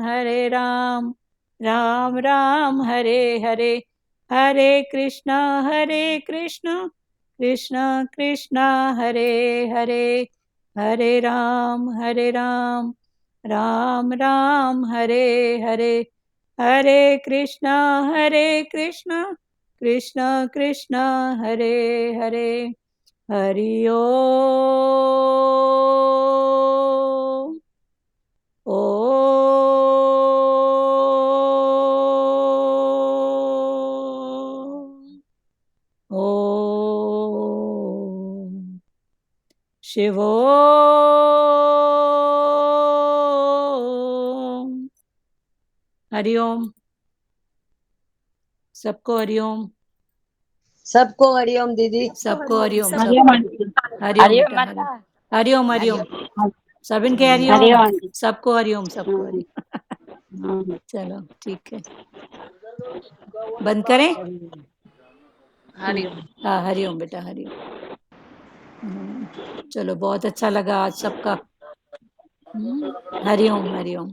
राम राम हरे हरे, हरे कृष्णा कृष्ण कृष्ण हरे हरे, हरे राम राम राम हरे हरे, हरे कृष्णा कृष्ण कृष्ण हरे हरे। हरि ओम। ओम शिवोम। हरिओम। सबको हरिओम। सबको हरिओम दीदी। सबको हरिओम। हरिओम हरिओम बेटा, हरिओम हरिओम। सबिन के हरिओम, सबको हरिओम, सबको हरिओम। चलो ठीक है, बंद करें। हरिओम। हाँ हरिओम बेटा, हरिओम। चलो बहुत अच्छा लगा आज सबका। हरिओम हरिओम।